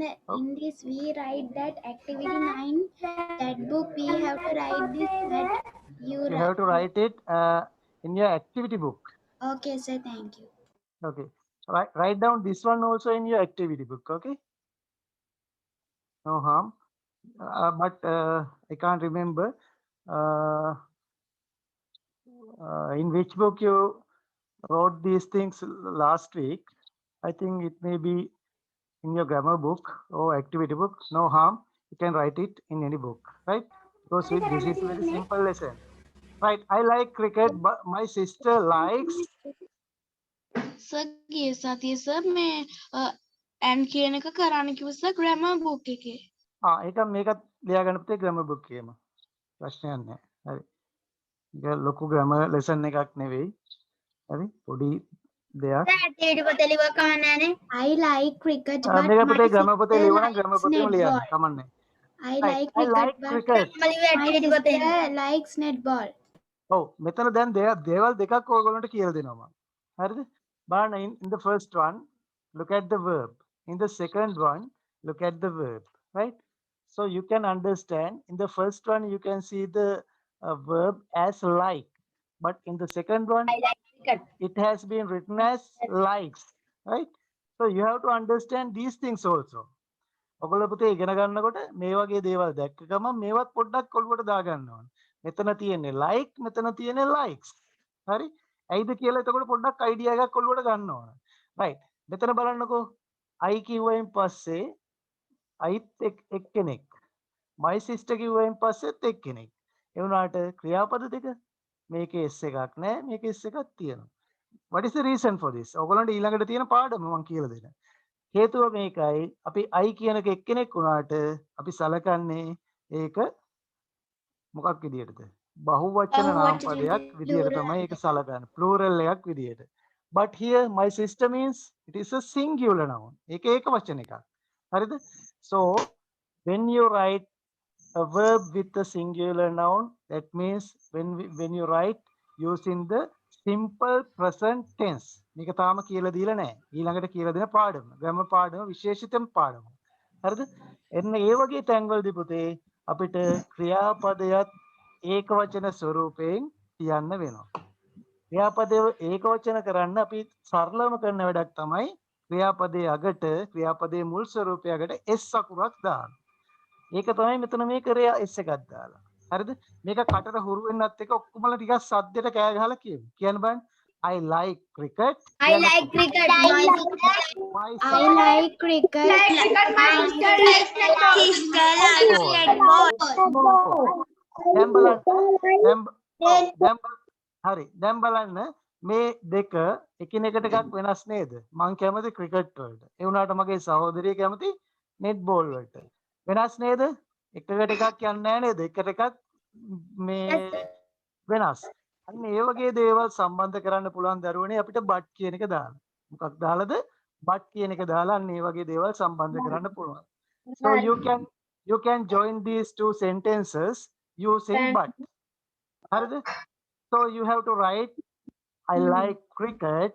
this we write that activity 9. That book we have to write this. That you have to write it in your activity book Okay, sir. Thank you. okay write down this one also in your activity book okay no harm but I can't remember in which book you wrote these things last week. I think it may be in your grammar book or activity book. No harm. You can write it in any book, right? Because this is a very simple lesson. Right. I like cricket, but my sister likes. Sir, yes, sir, मैं and කියන එක කරන්න කිව්ව sir grammar book එකේ. ඒක මේකත් ලියා ගන්න පුතේ grammar book එකේම. ප්‍රශ්නයක් නැහැ. හරි. ඒක ලොකු grammar lesson එකක් නෙවෙයි. හරි. පොඩි දෙයක්. ඇක්ටිවිටි පොතේ ලියුව කමන්නේ. I like cricket, but මේක my පුතේ grammar පොතේ sister ලියවනම් likes grammar පොතේම ලියන්න. netball. කමන්නේ. I Right. like I like cricket, cricket. but my sister likes netball. ඔව් මෙතන දැන් දේවල් දෙකක් ඔයගොල්ලන්ට කියලා දෙනවා මම. හරිද? බලන්න in the first one look at the verb. In the second one look at the verb, right? So you can understand in the first one you can see the verb as like, but in the second one it has been written as likes, right? So you have to understand these things also. ඔයගොල්ලෝ පුතේ ඉගෙන ගන්නකොට මේ වගේ දේවල් දැක්ක ගමන් මේවත් පොඩ්ඩක් ඔළුවට දාගන්න ඕන. මෙතන තියෙන්නේ like මෙතන තියෙන්නේ likes. හරි? ඇයිද කියලා එතකොට පොඩ්ඩක් අයිඩියා එකක් ඔළුවට ගන්න ඕන. right. මෙතන බලන්නකෝ I කිව්වයින් පස්සේ අයිත් එක්කෙනෙක්. my sister කිව්වයින් පස්සෙත් එක්කෙනෙක්. ඒ වුණාට ක්‍රියාපද දෙක මේකේ s එකක් නැහැ මේකේ s එකක් තියෙනවා. What is the reason for this? ඔයගොල්ලන්ට ඊළඟට තියෙන පාඩම මම කියලා දෙන්න. හේතුව මේකයි අපි I කියන එක එක්කෙනෙක් වුණාට අපි සලකන්නේ ඒක මොකක් විදියටද බහුවචන නාමපදයක් විදියට තමයි ඒක සලකන්නේ plural එකක් විදියට but here my sister means it is a singular noun ඒක ඒක වචන එකක් හරිද so when you write a verb with a singular noun that means when you write using the simple present tense මේක තාම කියලා දීලා නැහැ ඊළඟට කියලා දෙන පාඩම grammar පාඩම විශේෂිතම පාඩම හරිද එන්න ඒ වගේ තැන්වලදී පුතේ අපිට ක්‍රියාපදයක් ඒකවචන ස්වරූපයෙන් තියන්න වෙනවා ක්‍රියාපදය ඒකවචන කරන්න අපි සරලවම කරන වැඩක් තමයි ක්‍රියාපදයේ අගට ක්‍රියාපදයේ මුල් ස්වරූපය අගට s අකුරක් දාන්න ඒක තමයි මෙතන මේ කරේ s එකක් දාලා හරිද මේක කටට හුරු වෙන්නත් එක ඔක්කොමලා ටිකක් සද්දෙට කෑ ගහලා කියන්න බලන්න I like cricket. I like cricket. I like cricket. My sister likes netball. දැන් බලන්න මේ දෙක එකිනෙකට ටිකක් වෙනස් නේද මං කැමති ක්‍රිකට් වලට ඒ වුණාට මගේ සහෝදරිය කැමති නෙට්බෝල් වලට වෙනස් නේද එකකට එකක් යන්නේ නැහැ නේද එකට එකක් මේ වෙනස් අන්න ඒ වගේ දේවල් සම්බන්ධ කරන්න පුළුවන් දරුවනේ අපිට බට් කියන එක දාන්න මොකක් දාලාද බට් කියන එක දාලා අන්න ඒ වගේ දේවල් සම්බන්ධ කරන්න පුළුවන් so you can join these two sentences using but හරිද so you have to write I like cricket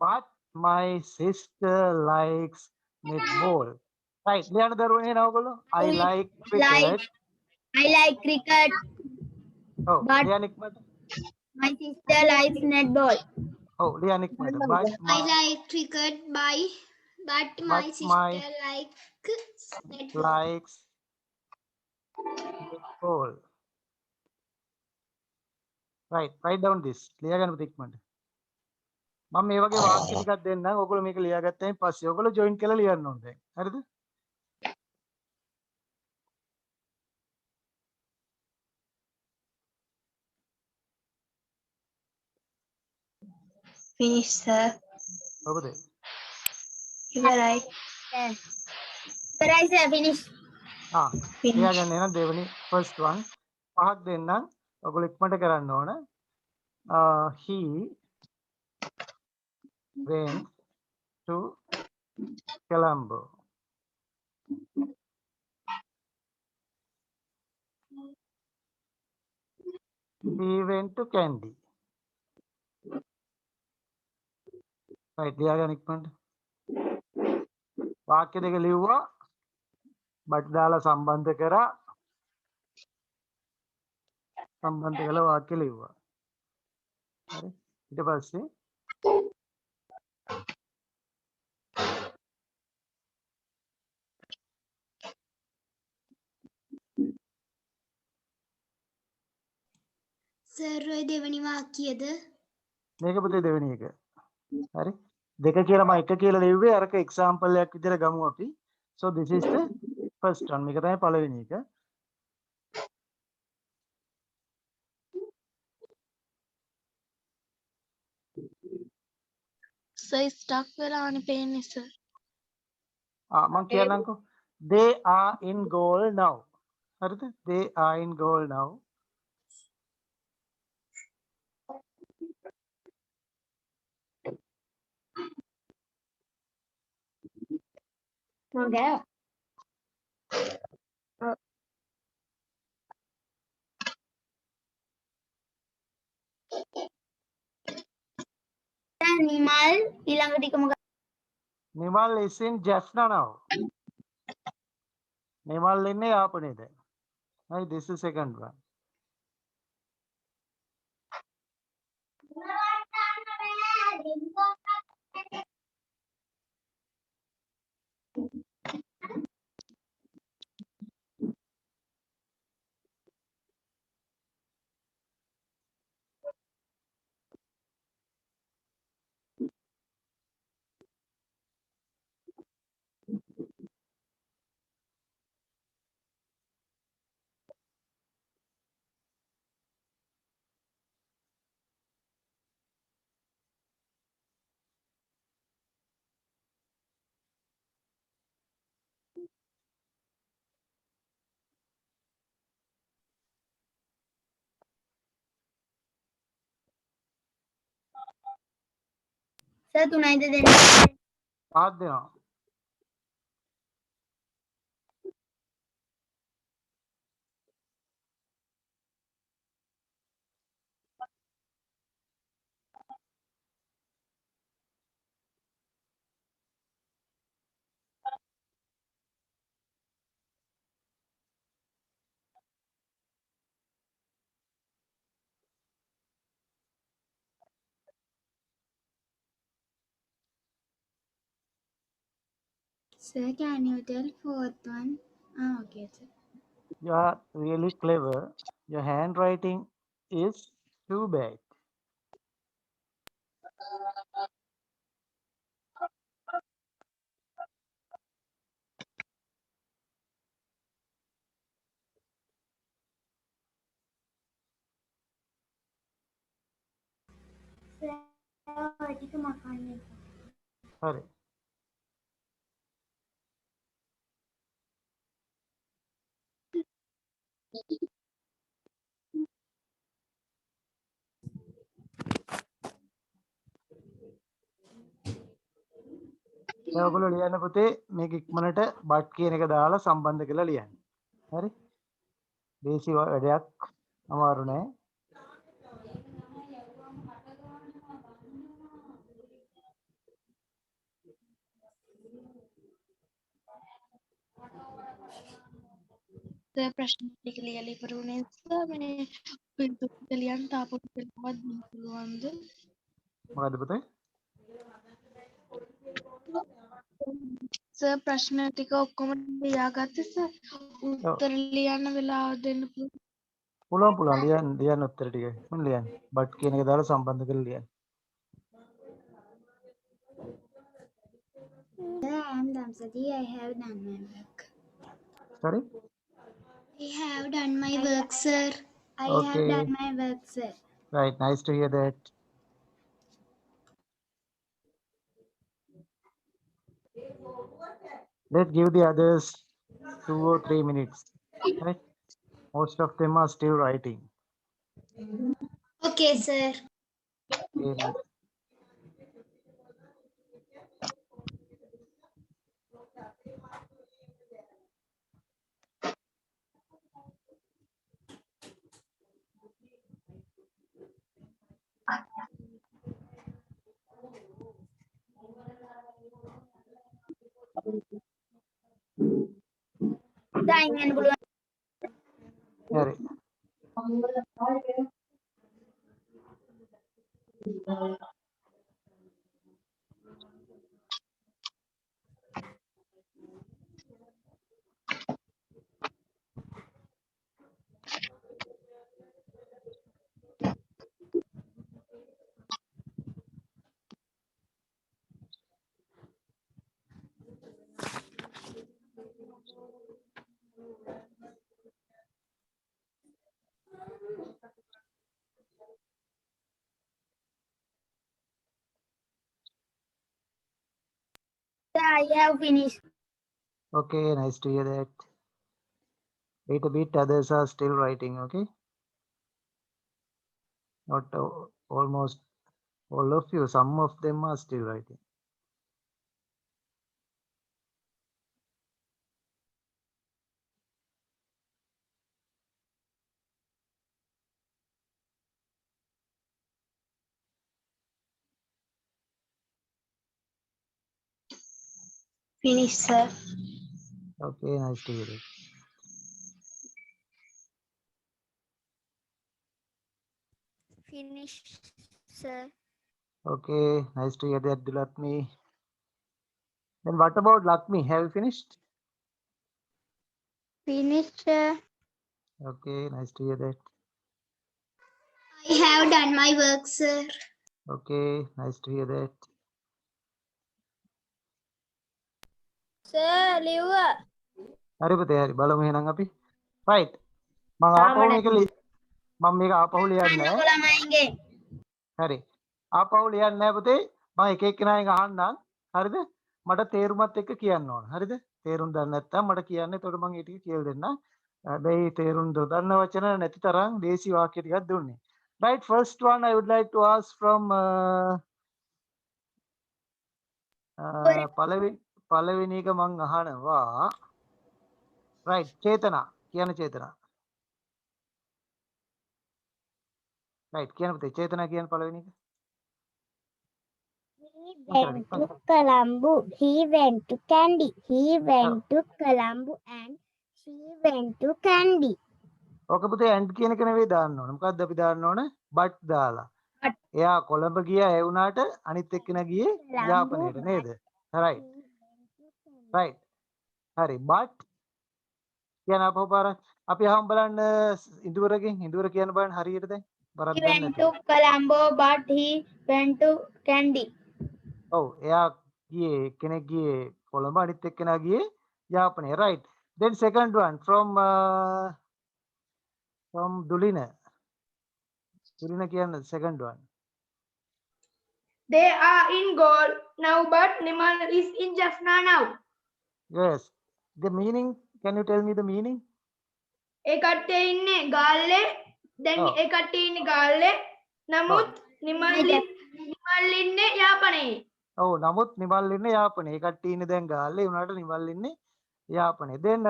but my sister likes netball right ලියන්න දරුවනේ නෑ ඔයගොල්ලෝ I like cricket I like cricket. oh but ලියන්න ඉක්මනට my sister likes netball. oh ලියන්න ඉක්මනට but I like cricket, but my sister likes netball right write down this ලියා ගන්න පුතේ ඉක්මනට මම මේ වගේ වාක්‍ය ටිකක් දෙන්නම් ඔයගොල්ලෝ මේක ලියාගත්තයින් පස්සේ ඔයගොල්ලෝ ජොයින් කරලා ලියන්න ඕනේ දැන් හරිද Finish, sir. ඔබද You are right. Sir, I say finish. ලියාගන්න එහෙනම් දෙවෙනි first one. පහක් දෙන්නම්. ඔයගොල්ලෝ ඉක්මනට කරන්න ඕන. He went to Colombo. He went to Kandy. right ලියාගන්න ඉක්මනට. වාක්‍ය දෙක ලිව්වා. බට් දාලා සම්බන්ධ කරා. සම්බන්ධ කළ වාක්‍ය ලිව්වා. හරි. ඊට පස්සේ සර් ඔය දෙවනි වාක්‍යද? මේක පුතේ දෙවෙනි එක. හරි. දෙක කියලා මම එක කියලා ලිව්වේ අරක එක්සැම්පල් එකක් විදිහට ගමු අපි. So this is the first one. මේක තමයි පළවෙනි එක. Sir stuck වෙලානේ පේන්නේ sir. මම කියන්නම්කෝ. They are in goal now. හරිද? They are in goal now. Okay. Nimal ඊළඟ ටික මොකක්ද? Nimal is in Jaffna now. Nimal ඉන්නේ යාපනයේ දැන්. Right, this is second one. Sir 3යිද දෙන්නේ? පහක් දෙනවා. Sir, can you tell fourth one? Okay, sir. You are really clever. Your handwriting is too bad. Sir, ඔය ටික මකන්න එපා. හරි. දැන් ඔයගොල්ලෝ ලියන්න පුතේ මේක ඉක්මනට බට් කියන එක දාලා සම්බන්ධ කරලා ලියන්න. හරි? දේශි වැඩයක් අමාරු නෑ. සර් ප්‍රශ්න ටික ලියලා ඉවර වුණේ සර් මේ පිටු ලියන්න තාපු ටිකවත් දෙන්න පුළුවන්ද? මොකද්ද පුතේ? සර් ප්‍රශ්න ටික ඔක්කොම ලියාගත්තේ සර්. උත්තර ලියන්න වෙලාව දෙන්න පුළුවන්. පුළුවන් ලියන්න උත්තර ටික. මම ලියන්න. බට් කියන එක දාලා සම්බන්ධ කරලා ලියන්න. Sir, I am Damsati. I have done my work. Sorry? I have done my work, sir. I have Okay. done my work, sir. Right, nice to hear that. Let's give the others 2 or 3 minutes. Right? Most of them are still writing. Okay, sir. Okay, nice. Dying and blue. Hurry. Sir, I have finished. Okay, nice to hear that. Wait a bit, others are still writing, okay? Not almost all of you, some of them are still writing. Finished, sir. Okay, nice to hear that. Finished, sir. Okay, nice to hear that, Dulatmi. Then what about Lakmi? Have you finished? Finished, sir. Okay, nice to hear that. I have done my work, sir. Okay, nice to hear that. Sir, ලිව්වා. හරි පුතේ හරි බලමු එහෙනම් අපි. right. මම ආපහු මේක මම මේක ආපහු ලියන්නේ නැහැ. ළමයින්ගේ. හරි. ආපහු ලියන්නේ නැහැ පුතේ. මම එක එක්කෙනාගෙන් අහන්නම්. හරිද? මට තේරුමත් එක්ක කියන්න ඕන. හරිද? තේරුම් දන්නේ නැත්නම් මට කියන්න. එතකොට මම ඒ ටික කියලා දෙන්නම්. හැබැයි තේරුම් දොදන්න වචන නැති තරම් දේසි වාක්‍ය ටිකක් දුන්නේ. right, first one I would like to ask from පළවෙනි එක මං අහනවා. right, චේතනා කියන චේතනා. right, කියන පුතේ චේතනා කියන පළවෙනි එක. He went to Colombo. He went to Candy. He went to Colombo and she went to Candy. ඕක පුතේ and කියන එක නෙවෙයි දාන්න ඕන. මොකක්ද අපි දාන්න ඕන? but දාලා. එයා කොළඹ ගියා ඒ වුණාට අනිත් එක්කෙනා ගියේ යාපනයට නේද? right. right. හරි but කියන අපහු පාරක් අපි අහමු බලන්න ඉඳුවරගෙන් ඉඳුවර කියන බලන්න හරියට දැන් බරක් He ගන්න went නැතුව. to Colombo, but he went to Candy. ඔව් එයා ගියේ කෙනෙක් ගියේ කොළඹ අනිත් එක්කෙනා ගියේ Yapanaya. right. then second one from Dulina. Dulina කියන second one. They are in goal now, but Nimal is in Jaffna now. yes. the meaning, can you tell me the meaning? ඒ කට්ටිය ඉන්නේ ගාල්ලේ. දැන් ඔව්. ඒ කට්ටිය ඉන්නේ ගාල්ලේ. නමුත් නිමල් ඉන්නේ යාපනයේ. ඔව් නමුත් නිමල් ඉන්නේ යාපනයේ. ඒ කට්ටිය ඉන්නේ දැන් ගාල්ලේ උනාට නිමල් ඉන්නේ යාපනයේ. then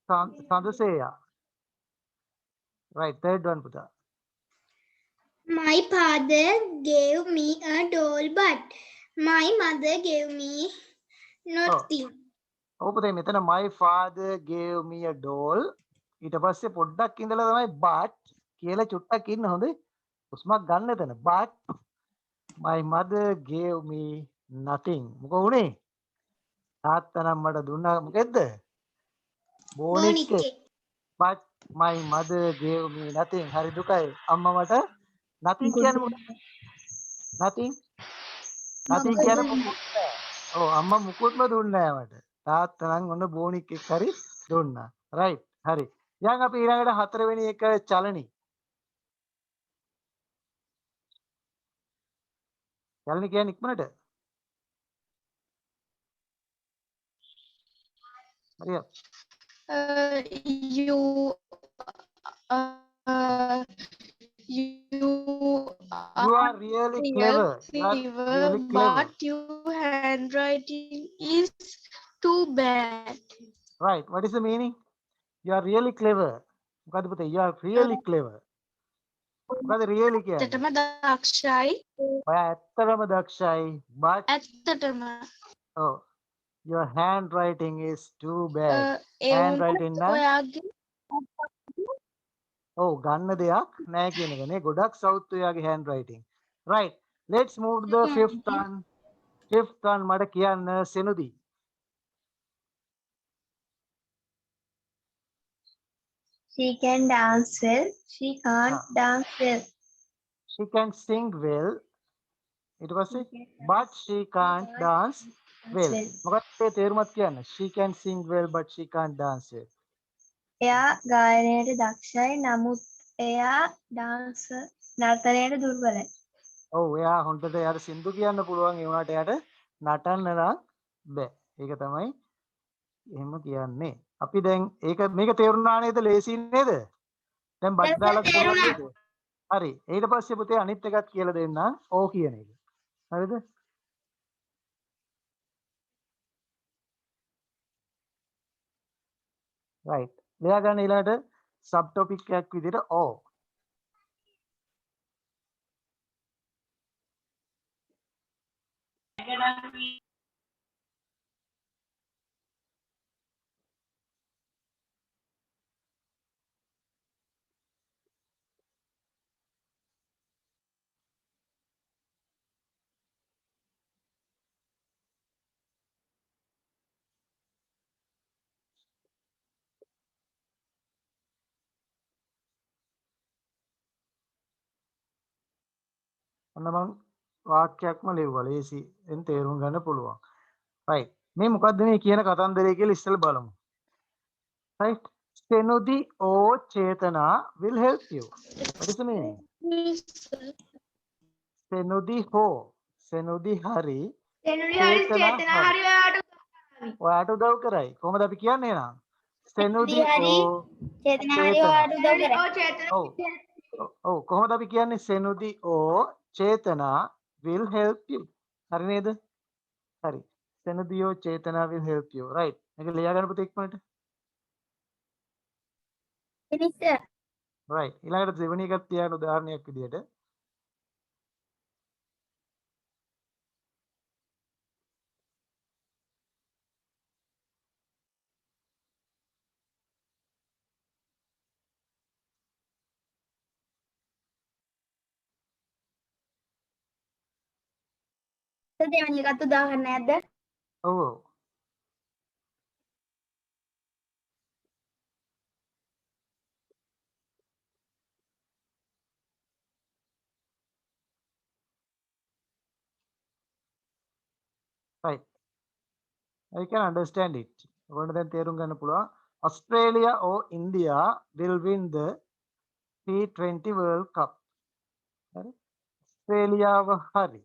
සඳසේයා. right, third one පුතා. My father gave me a doll, but my mother gave me nothing. ඔව් පුතේ මෙතන my father gave me a doll. ඊට පස්සේ පොඩ්ඩක් ඉඳලා තමයි but කියලා චුට්ටක් ඉන්න හොඳේ. උස්මක් ගන්න එතන. but my mother gave me nothing. මොකෝ උනේ? තාත්තා නම් මට දුන්නා මොකෙද්ද? බෝනික්කේ. but my mother gave me nothing. හරි දුකයි. අම්මා මට nothing කියන්නේ මොකක්ද? nothing. nothing කියන්නේ මොකක්ද? ඔව් අම්මා මුකුත්ම දුන්නේ නැහැ මට. තාත්තා නම් ඔන්න බෝනික්කෙක් හරි දුන්නා. right. හරි. දැන් අපි ඊළඟට හතරවෙනි එක චලනි. චලනි කියන්නේ ඉක්මනට. හරිය. You you You are really clever. You are really clever. but your handwriting is too bad. Right. What is the meaning? You are really clever. මොකද්ද පුතේ? You are really clever. මොකද්ද really කියන්නේ? ඇත්තටම දක්ෂයි. ඔයා ඇත්තටම දක්ෂයි. But ඇත්තටම oh, your handwriting is too bad. A Handwriting නම් ඔයාගේ ඔව් ගන්න දෙයක් නැහැ කියන එක නේ. ගොඩක් සවුත් ඔයාගේ handwriting. Right. Let's move to the fifth one. Fifth one මට කියන්න සෙනුදි. She can dance well. She can't Ah. dance well. She can sing well. ඊට පස්සේ but she can't dance well. මොකක්ද ඒ තේරුමත් කියන්න? She can sing well but she can't dance well. එයා ගායනයට දක්ෂයි. නමුත් එයා dance නර්තනයට දුර්වලයි. ඔව් එයා හොඳට එයාට සින්දු කියන්න පුළුවන් ඒ වුණාට එයාට නටන්න නම් බෑ. ඒක තමයි එහෙම කියන්නේ. අපි දැන් මේක තේරුණා නේද? ලේසියි නේද? දැන් බත් දාලා පුළුවන් නේද? හරි. ඊට පස්සේ පුතේ අනිත් එකත් කියලා දෙන්න ඕ කියන එක. හරිද? right. ලියා ගන්න ඊළඟට සබ් ටොපික් එකක් විදිහට ඕ. ඔන්න මම වාක්‍යයක්ම ලිව්වා. ලේසියෙන් තේරුම් ගන්න පුළුවන්. right. මේ මොකද්ද මේ කියන කතන්දරය කියලා ඉස්සෙල්ලා බලමු. right. Senudi or Chetana will help you. What is the meaning? Senudi ho. Senudi hari. සෙනුරි හරි චේතනා හරි ඔයාට උදව් කරයි. කොහොමද අපි කියන්නේ එහෙනම්? Senudi hari. o චේතනා හරි ඔයාට උදව් කරයි. ඔව් චේතනා ඔව්. ඔව් කොහොමද අපි කියන්නේ? Senudi o Chetana will help you. හරි නේද? හරි. Senudi o Chetana will help you. right. මේක ලියා ගන්න පුතේ ඉක්මනට. මිනිස්සු right. ඊළඟට දෙවෙනි එකක් තියාගන්න උදාහරණයක් විදියට. දෙවෙනි එකත් උදාහරණයක්ද? ඔව් ඔව්. right. I can understand it. ඔයාලට දැන් තේරුම් ගන්න පුළුවන්. Australia or India will win the T20 World Cup. හරි. ඔස්ට්‍රේලියාව හරි.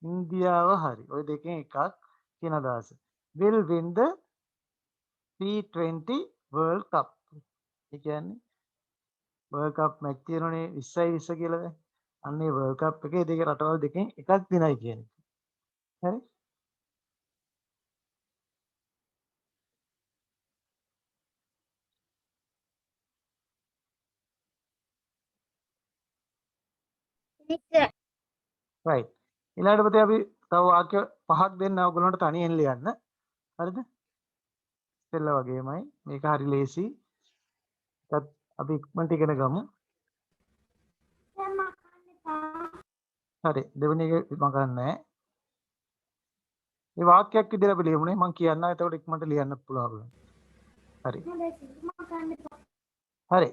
ඉන්දියාව හරි. ඔය දෙකෙන් එකක් කියන අදහස. will win the T20 World Cup. ඒ කියන්නේ World Cup මැච් තියෙනනේ 20 කියලා දැන්. අන්න ඒ World Cup එකේ දෙක රටවල් දෙකෙන් එකක් දිනයි කියන්නේ. හරි. මිනිස්සු right. ඊළඟට පුතේ අපි තව වාක්‍ය පහක් දෙන්න ඔයගොල්ලන්ට තනියෙන් ලියන්න. හරිද? ඉතින්ලා වගේමයි. මේක හරි ලේසි. ඒත් අපි ඉක්මනට ඉගෙන ගමු. හරි. දෙවෙනි එක මම ගන්නෑ. මේ වාක්‍යයක් විදිහට අපි ලියමුනේ. මම කියන්නම්. එතකොට ඉක්මනට ලියන්න පුළුවන්. හරි. හරි.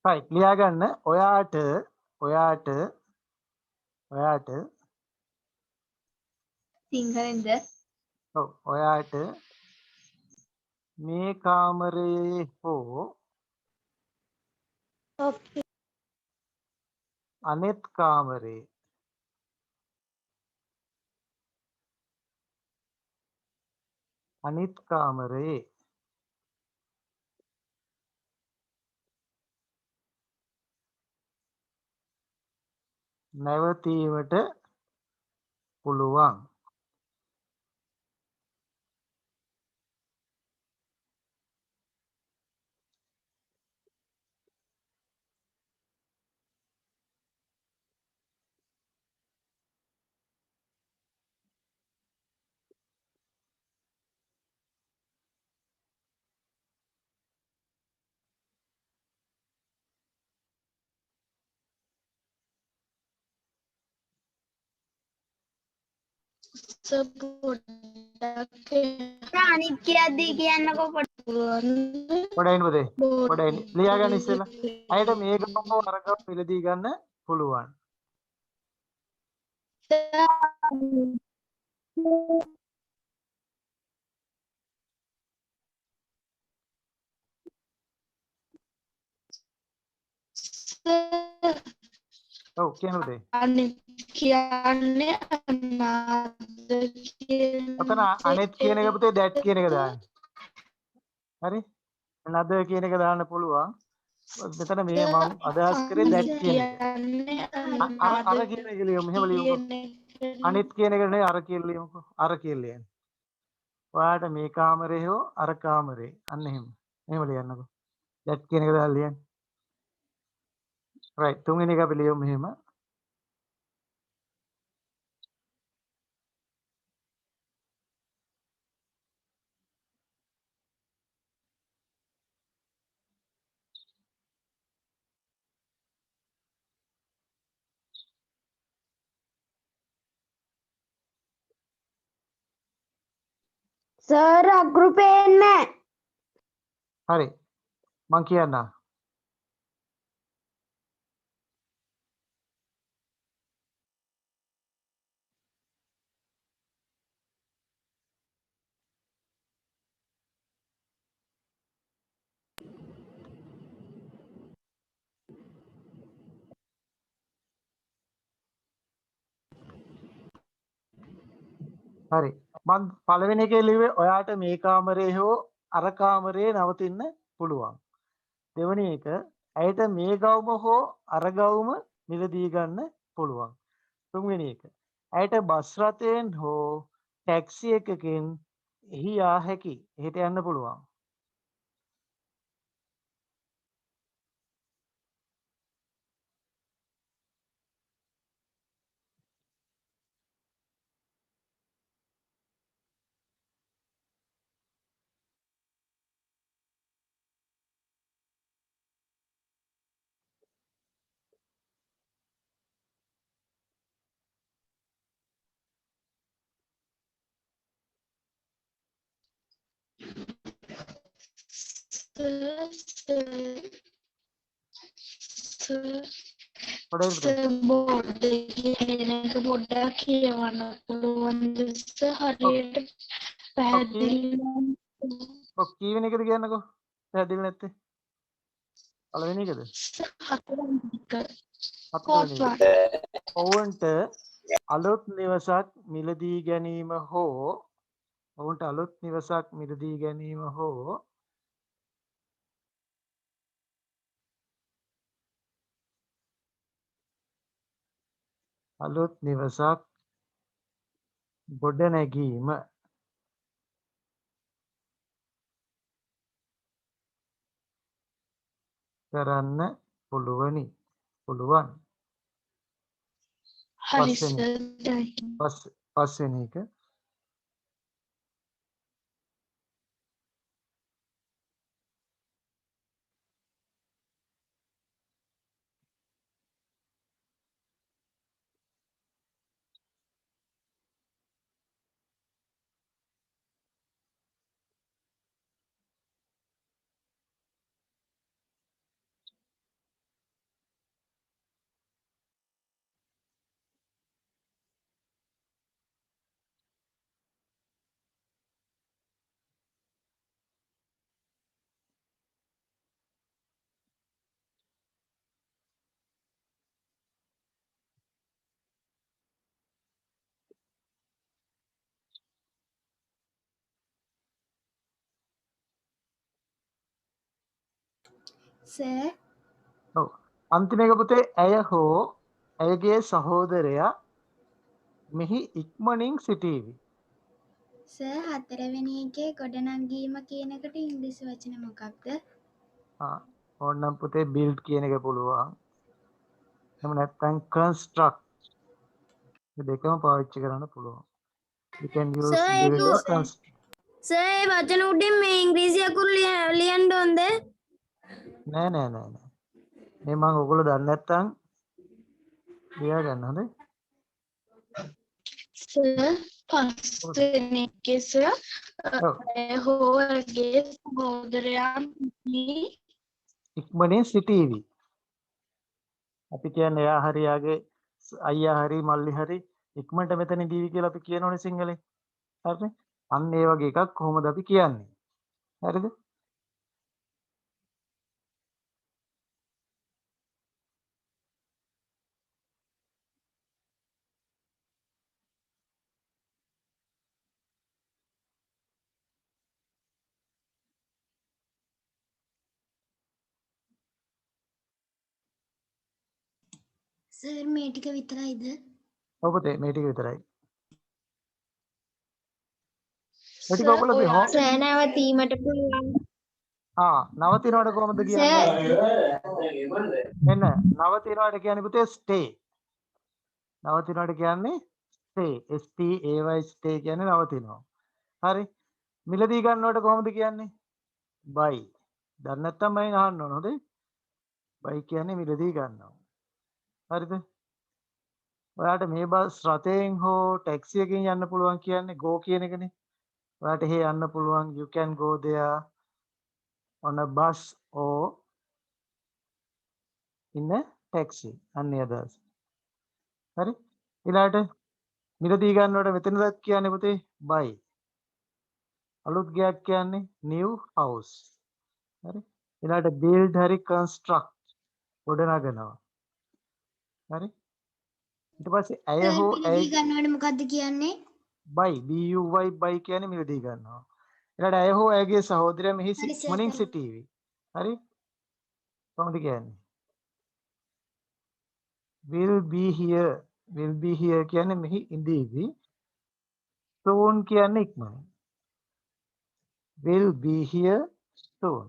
right. ලියා ගන්න. ඔයාට සිංහලෙන්ද ඔව් ඔයාට මේ කාමරයේ හෝ Okay. අනෙත් කාමරේ. අනිත් කාමරේ. නැවතීමට පුළුවන්. සර් පොඩ්ඩක් අනිත් කියද්දී කියන්නකෝ පොඩ්ඩක් ඉන්න පුතේ. පොඩ්ඩක් ඉන්න. ලියා ගන්න ඉස්සෙල්ලා. අයට මේ ගම හෝ අර ගම මිලදී ගන්න පුළුවන්. ඔව් කියන්න පුතේ. අනිත් කියන්නේ අනාද කියන ඔතන අනෙත් කියන එක පුතේ that කියන එක දාන්න. හරි? another කියන එක දාන්න පුළුවන්. මෙතන මේ මම අදහස් කරේ that කියන එක. කියන්නේ අර කියන එක ලියමු. මෙහෙම ලියමුකෝ. අනිත් කියන එක නේ අර කියලා ලියමුකෝ. අර කියලා ලියන්න. ඔයාලට මේ කාමරේ හෝ අර කාමරේ. අන්න එහෙම. එහෙම ලියන්නකෝ. that කියන එක දාලා ලියන්න. right. තුන්වෙනි එක අපි ලියමු මෙහෙම. සර් අග්රු පේන්නේ හරි. මං කියන්නම්. හරි. මං පළවෙනි එකේ ලිව්වේ ඔයාට මේ කාමරේ හෝ අර කාමරේ නවතින්න පුළුවන්. දෙවෙනි එක ඇයට මේ ගවුම හෝ අර ගවුම මිලදී ගන්න පුළුවන්. තුන්වෙනි එක ඇයට බස් රථයෙන් හෝ ටැක්සි එකකින් එහි යා හැකි. එහෙට යන්න පුළුවන්. පොඩ්ඩක් පුතේ. බෝඩ් කියන එක පොඩ්ඩක් කියවන්න පුළුවන්ද සර් හරියට පැහැදිලි ඔව් කීවෙනි එකද කියන්නකෝ. පැහැදිලි නැත්තේ. පළවෙනි එකද? හතරවෙනි එක. ඔවුන්ට අලුත් නිවසක් මිලදී ගැනීම හෝ ඔවුන්ට අලුත් නිවසක් මිලදී ගැනීම හෝ අලුත් නිවසක් ගොඩනැගීම කරන්න පුළුවන්. හරි පස්වෙනි සර් පස්වෙනි එක Sir, ඔව්. අන්තිම එක පුතේ ඇය හෝ ඇයගේ සහෝදරයා මෙහි ඉක්මනින් සිටීවි. sir, හතරවෙනි එකේ ගොඩනැගීම කියන එකට ඉංග්‍රීසි වචන මොකක්ද? ඕනනම් පුතේ build කියන එක පුළුවන්. එහෙම නැත්නම් construct. මේ දෙකම පාවිච්චි කරන්න පුළුවන්. You can use Sir, build or construct. Sir ඒ වචන උඩින් මේ ඉංග්‍රීසි අකුරු ලියන්න ඕනද? නෑ. මේ මම ඔයගොල්ලෝ දන්නේ නැත්නම් ලියා ගන්න හොඳේ. Sir, පස්වෙනි එකේ sir ඔව්. හෝගේ සහෝදරයා ඉක්මනින් සිටීවි. අපි කියන්නේ එයා හරි යාගේ අයියා හරි මල්ලි හරි ඉක්මනට මෙතන දීවි කියලා අපි කියනෝනේ සිංහලෙන්. හරිනේ? අන්න ඒ වගේ එකක් කොහොමද අපි කියන්නේ? හරිද? sir මේ ටික විතරයිද? ඔව් පුතේ මේ ටික විතරයි. මේ ටික Sir, ඔයගොල්ලෝ අපි ඔයාට සර් නැවතීමට පුළුවන්. නවතිනවට කොහොමද කියන්නේ? එන්න නවතිනවට කියන්නේ පුතේ stay. නවතිනවට කියන්නේ stay. STAY stay කියන්නේ නවතිනවා. හරි. මිලදී ගන්නවට කොහොමද කියන්නේ? buy. දන්නේ නැත්නම් මම අහන්න ඕන හොඳේ. buy කියන්නේ මිලදී ගන්නවා. හරිද? ඔයාලට මේ බස් රථයෙන් හෝ ටැක්සි එකකින් යන්න පුළුවන් කියන්නේ go කියන එකනේ. ඔයාලට එහෙ යන්න පුළුවන් you can go there on a bus or in a taxi අන්න ඒ අදහස. හරි? ඊළාට මිලදී ගන්නවට මෙතනදත් කියන්නේ පුතේ buy. අලුත් ගයක් කියන්නේ new house. හරි? ඊළාට build හරි construct ගොඩනගනවා. හරි? ඊට පස්සේ ඇය හෝ ඇය ගන්නවට මොකද්ද කියන්නේ? buy buy කියන්නේ මිලදී ගන්නවා. ඊළාට ඇය හෝ ඇයගේ සහෝදරයා මෙහි හරි, sir, ඉක්මනින් හරි. සිටීවි. හරි? කොහොමද කියන්නේ? will be here කියන්නේ මෙහි ඉඳීවි. soon කියන්නේ ඉක්මනින්. will be here soon.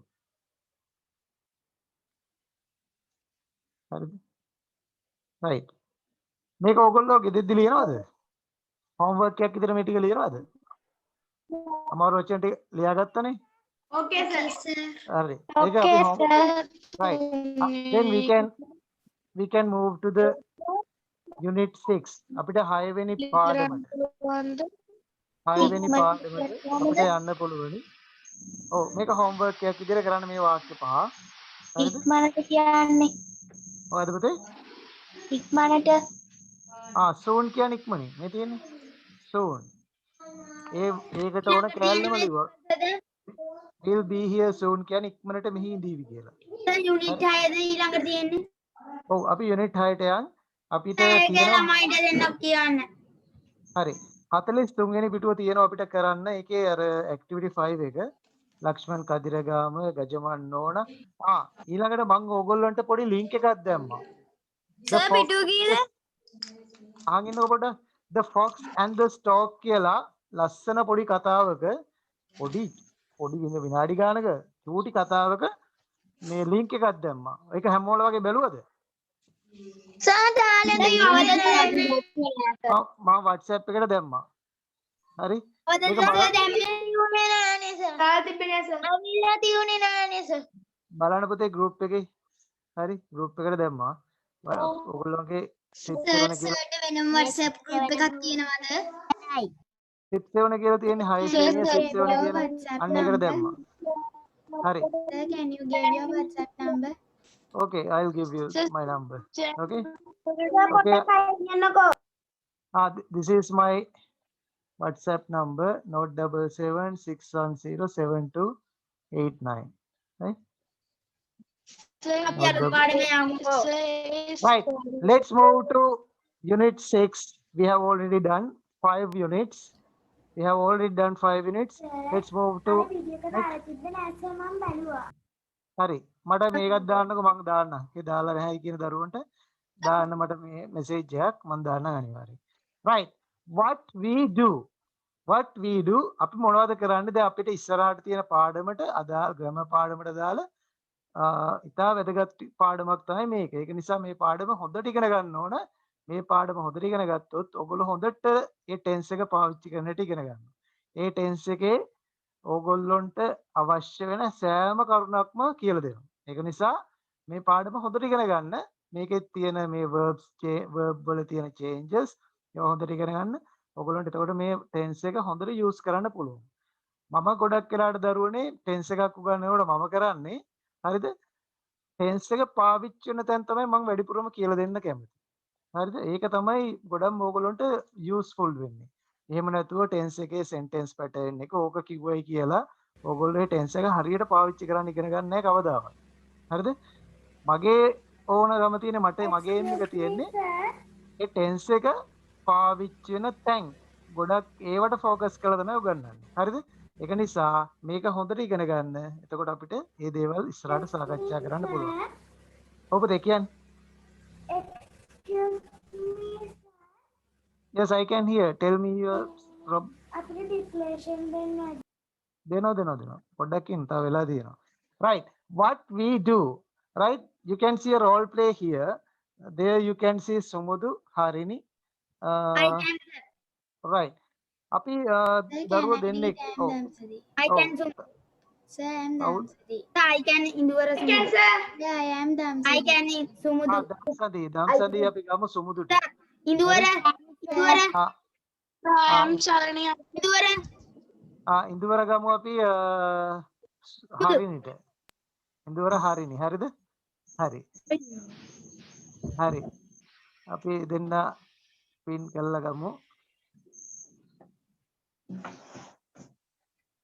හරිද? right. මේක ඔයගොල්ලෝ ගෙදරදී ලියනවද? homework එකක් විතර මේ ටික ලියනවද? අමාරු වචන ටික ලියාගත්තනේ? Okay, sir. හරි. ඒක අපි right. Then we can move to the unit 6. අපිට 6 වෙනි පාඩමට 6 වෙනි පාඩමට අපිට යන්න පුළුවනි. ඔව් මේක homework එකක් විදිහට කරන්න මේ වාක්‍ය පහ. හරිද? ඉක්මනට කියන්නේ මොකද පුතේ? ඉක්මනට soon කියන්නේ ඉක්මනින්. මේ තියෙන්නේ. soon. ඒකට ඕන කෑල්ලම ලිව්වා. will be here soon කියන්නේ ඉක්මනට මෙහි ඉඳීවි කියලා. යුනිට් 6ද ඊළඟට තියෙන්නේ. ඔව් අපි unit 6ට යන් අපිට ඒක තියෙනවා ළමයිට දෙන්නක් කියන්න. හරි 43 වෙනි පිටුව තියෙනවා අපිට කරන්න. ඒකේ අර activity 5 එක ලක්ෂ්මන් කදිරගාම ගජමන් නෝන ඊළඟට මම ඕගොල්ලන්ට පොඩි link එකක් දැම්මා. සර් පිටුව කීයද? ආගෙන ඔබට the fox and the stork කියලා ලස්සන පොඩි කතාවක පොඩි විනාඩි ගානක චූටි කතාවක මේ link එකක් දැම්මා. ඒක හැමෝම වගේ බැලුවද? සර් තාලෙද කවදද මම WhatsApp එකට දැම්මා. හරි? දැම්මේ තියුනේ නෑනේ සර්. කාලා තිබෙන්නේ sir. අවිලා තියුනේ නෑනේ සර්. බලන්න පුතේ group එකේ. හරි? group එකට දැම්මා. ඔයගොල්ලෝගේ tips Sir, එවන කියලා sir වෙනම WhatsApp group එකක් තියෙනවද? tips එවන කියලා තියෙන්නේ 6 තියෙන්නේ tips එවන කියලා. අන්න ඒකට දැම්මා. හරි. Sir, can you give your WhatsApp number? Okay, I'll give you my number. Okay? කියන්නකෝ. This is my WhatsApp number, note 77610728 right? අපි අද පාඩමේ යමුකෝ. Right. Let's move to unit 6. We have already done 5 units. Let's move to next. Sorry. මට මේකත් දාන්නකෝ මම දාන්නම්. ඒ දාලා නැහැ කියන දරුවන්ට දාන්න මට මේ මෙසේජ් එකක් මම දාන්නම් අනිවාර්යයෙන්. right what we do අපි මොනවද කරන්නේ දැන් අපිට ඉස්සරහට තියෙන පාඩමට අදාළ ග්‍රැමර් පාඩමට දාලා ඉතා වැදගත් පාඩමක් තමයි මේක. ඒක නිසා මේ පාඩම හොඳට ඉගෙන ගන්න ඕන. මේ පාඩම හොඳට ඉගෙන ගත්තොත් ඔයගොල්ලෝ හොඳට ඒ ටෙන්ස් එක පාවිච්චි කරන්න ඉගෙන ගන්නවා. ඒ ටෙන්ස් එකේ ඕගොල්ලොන්ට අවශ්‍ය වෙන සෑම කරුණක්ම කියලා දෙනවා. ඒක නිසා මේ පාඩම හොඳට ඉගෙන ගන්න. මේකේ තියෙන මේ verb වල තියෙන changes ඒවා හොඳට ඉගෙන ගන්න. ඔයගොල්ලන්ට එතකොට මේ ටෙන්ස් එක හොඳට යූස් කරන්න පුළුවන්. මම ගොඩක් වෙලාට දරුවනේ ටෙන්ස් එකක් උගන්වනකොට මම කරන්නේ හරිද? ටෙන්ස් එක පාවිච්චි වෙන තැන් තමයි මම වැඩිපුරම කියලා දෙන්න කැමති. හරිද? ඒක තමයි ගොඩක් ඕගොල්ලන්ට යූස්ෆුල් වෙන්නේ. එහෙම නැතුව ටෙන්ස් එකේ සෙන්ටෙන්ස් පැටර්න් එක ඕක කිව්වයි කියලා ඕගොල්ලෝ ඒ ටෙන්ස් එක හරියට පාවිච්චි කරන්න ඉගෙන ගන්න නැහැ කවදාවත්. හරිද? මගේ ඕනකම තියෙන මගේ එම් එක තියෙන්නේ ඒ ටෙන්ස් එක පාවිච්චි වෙන තැන් ගොඩක් ඒවට ફોකස් කරලා තමයි උගන්වන්නේ. හරිද? ඒක නිසා මේක හොඳට ඉගෙන ගන්න. එතකොට අපිට මේ දේවල් ඉස්සරහට සාකච්ඡා කරන්න පුළුවන්. ඔබ දෙකියන්. Excuse me, Yes, I can hear. Tell me your අපිට declaration දෙන්න. දෙනවා. පොඩ්ඩක් තව වෙලා තියෙනවා. Right. What we do. Right? You can see a role play here. There you can see Sumudu, Harini. I can. Right. අපි Sir, දරුවෝ can I දෙන්නෙක්. read? I am Dhamsadi. I Oh. can. Sir, I am Out. Dhamsadi. I can Indura. I can, sir. Yeah, I am I Dhamsadi. can Sumudu. දම්සදී අපි ගමු සුමුදුට. Indura. ආ I am Shalini. Indura. ඉන්දුවර ගමු අපි හරිනිට. ඉන්දුවර හරිනි. හරිද? හරි. හරි. අපි දෙන්න පින් කළා ගමු.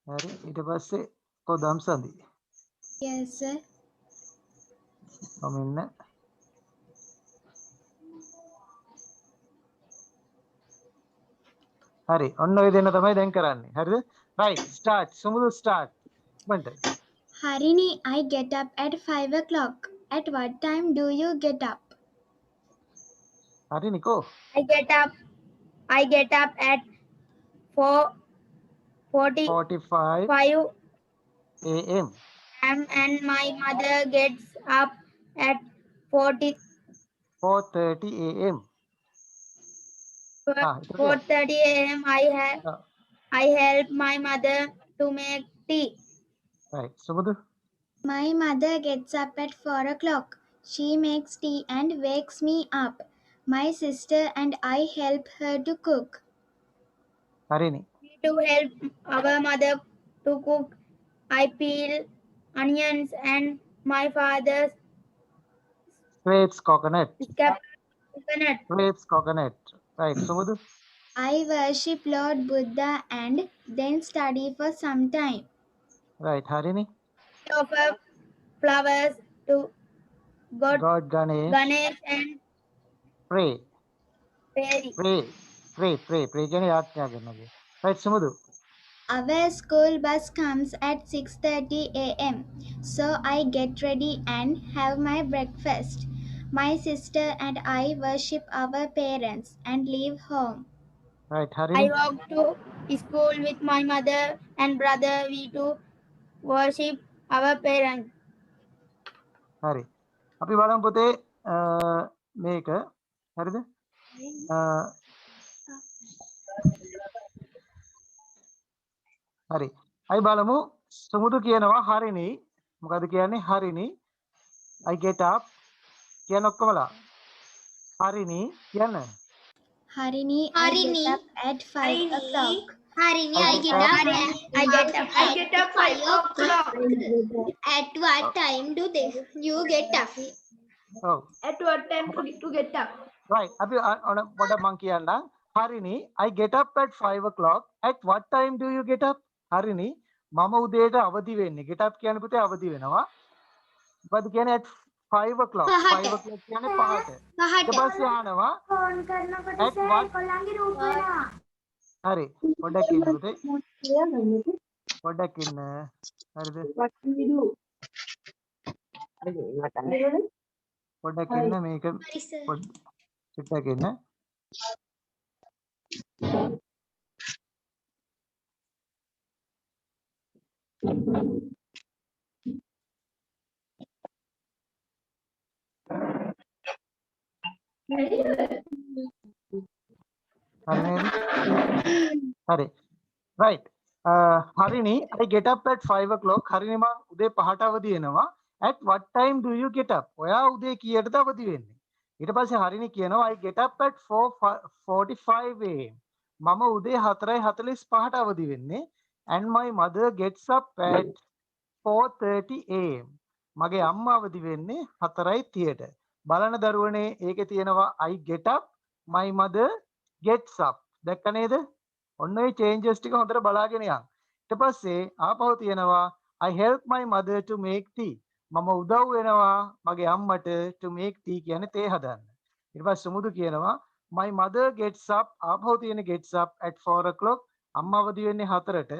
හරි. ඊට පස්සේ දම්සදී. Yes, sir. මෙන්න හරි ඔන්න ඔය දෙන්න තමයි දැන් කරන්නේ හරිද right start Sumudu start බන්ට Harini, I get up at 5 o'clock. At what time do you get up? හරි නිකෝ I get up at 4:45 am and my mother gets up at 4:30 am 4:30 a.m. I help my mother to make tea. right Sumudu My mother gets up at 4 o'clock. She makes tea and wakes me up. My sister and I help her to cook. Harini To help our mother to cook, I peel onions and my father scrapes coconut scrapes coconut. right Sumudu I worship Lord Buddha and then study for some time. right Harini I offer flowers to God Ganesh and pray fairy. කියන්නේ යාඥා කරනවා right Sumudu Our school bus comes at 6:30 a.m. So I get ready and have my breakfast. My sister and I worship our parents and leave home. right I Harini walk to school with my mother and brother. We too worship our parents. හරි අපි බලමු පුතේ මේක හරිද හරි අයි බලමු සමුදු කියනවා හරිනි මොකද කියන්නේ හරිනි I get up කියන ඔක්කොමලා හරිනි කියන්න Harini, I get up at 5 o'clock. Harini, I I get get up. up I get up 5 o'clock. At what time do you get up? ඔව් At what time to get up? right අපි ඔන්න පොඩක් මං කියන්නම් Harini I get up at 5 o'clock at what time do you get up Harini මම උදේට අවදි වෙන්නේ get up කියන්නේ පුතේ අවදි වෙනවා මොකද කියන්නේ at 5 o'clock 5 o'clock කියන්නේ පහට ඊට පස්සේ ආනවා ෆෝන් කරනකොට At what? කොල්ලන්ගේ රූප වෙනවා. හරි පොඩ්ඩක් ඉන්න පුතේ පොඩ්ඩක් ඉන්න හරිද පොඩ්ඩක් ඉන්න මේක Sorry, sir. චුට්ටක් ඉන්න. හරි නේද? හරි. right. Harini, I get up at 5 o'clock. හරිනේ මං උදේ 5ට අවදි වෙනවා. At what time do you get up? ඔයා උදේ කීයටද අවදි වෙන්නේ? ඊට පස්සේ හරිනේ කියනවා I get up at 4:45 am. මම උදේ 4:45ට අවදි වෙන්නේ. And my mother gets up at 4:30 am. මගේ අම්මා අවදි වෙන්නේ 4:30ට. බලන්න දරුවනේ ඒකේ තියෙනවා I get up, my mother gets up. දැක්ක නේද? ඔන්න ඔය changes ටික හොඳට බලාගෙන යන්න. ඊට පස්සේ ආපහු තියෙනවා I help my mother to make tea. මම උදව් වෙනවා මගේ අම්මට to make tea කියන්නේ තේ හදන්න. ඊට පස්සේ සුමුදු කියනවා my mother gets up, ආපහු තියෙන gets up at 4 o'clock. අම්මා අවදි වෙන්නේ 4ට.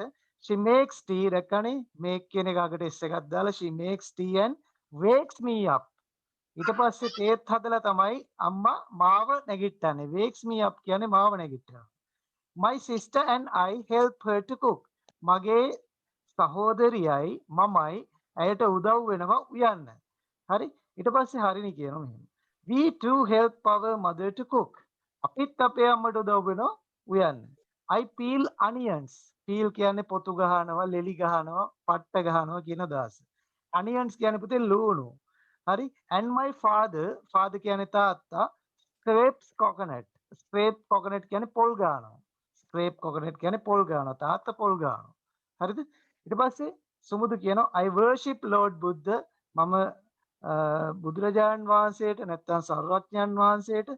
She makes tea. දැක්කනේ make කියන එක අගට s එකක් දාලා she makes tea and wakes me up. ඊට පස්සේ තේත් හදලා තමයි අම්මා මාව නැගිට්ටන්නේ. wakes me up කියන්නේ මාව නැගිට්ටනවා. My sister and I help her to cook. මගේ සහෝදරියයි මමයි ඇයට උදව් වෙනවා උයන්න. හරි? ඊට පස්සේ හරිනේ කියනවා මෙහෙම. We too help our mother to cook. අපිත් අපේ අම්මට උදව් වෙනවා උයන්න. I peel onions. peel කියන්නේ පොතු ගහනවා, ලෙලි ගහනවා, පට්ට ගහනවා කියන දාස. onions කියන්නේ පුතේ ලුණු. හරි? And my father කියන්නේ තාත්තා scrapes coconut. scrape coconut කියන්නේ පොල් ගහනවා. scrape coconut කියන්නේ පොල් ගහනවා. තාත්තා පොල් ගහනවා. හරිද? ඊට පස්සේ සුමුදු කියනවා I worship Lord Buddha. මම බුදුරජාණන් වහන්සේට නැත්නම් සර්වඥයන් වහන්සේට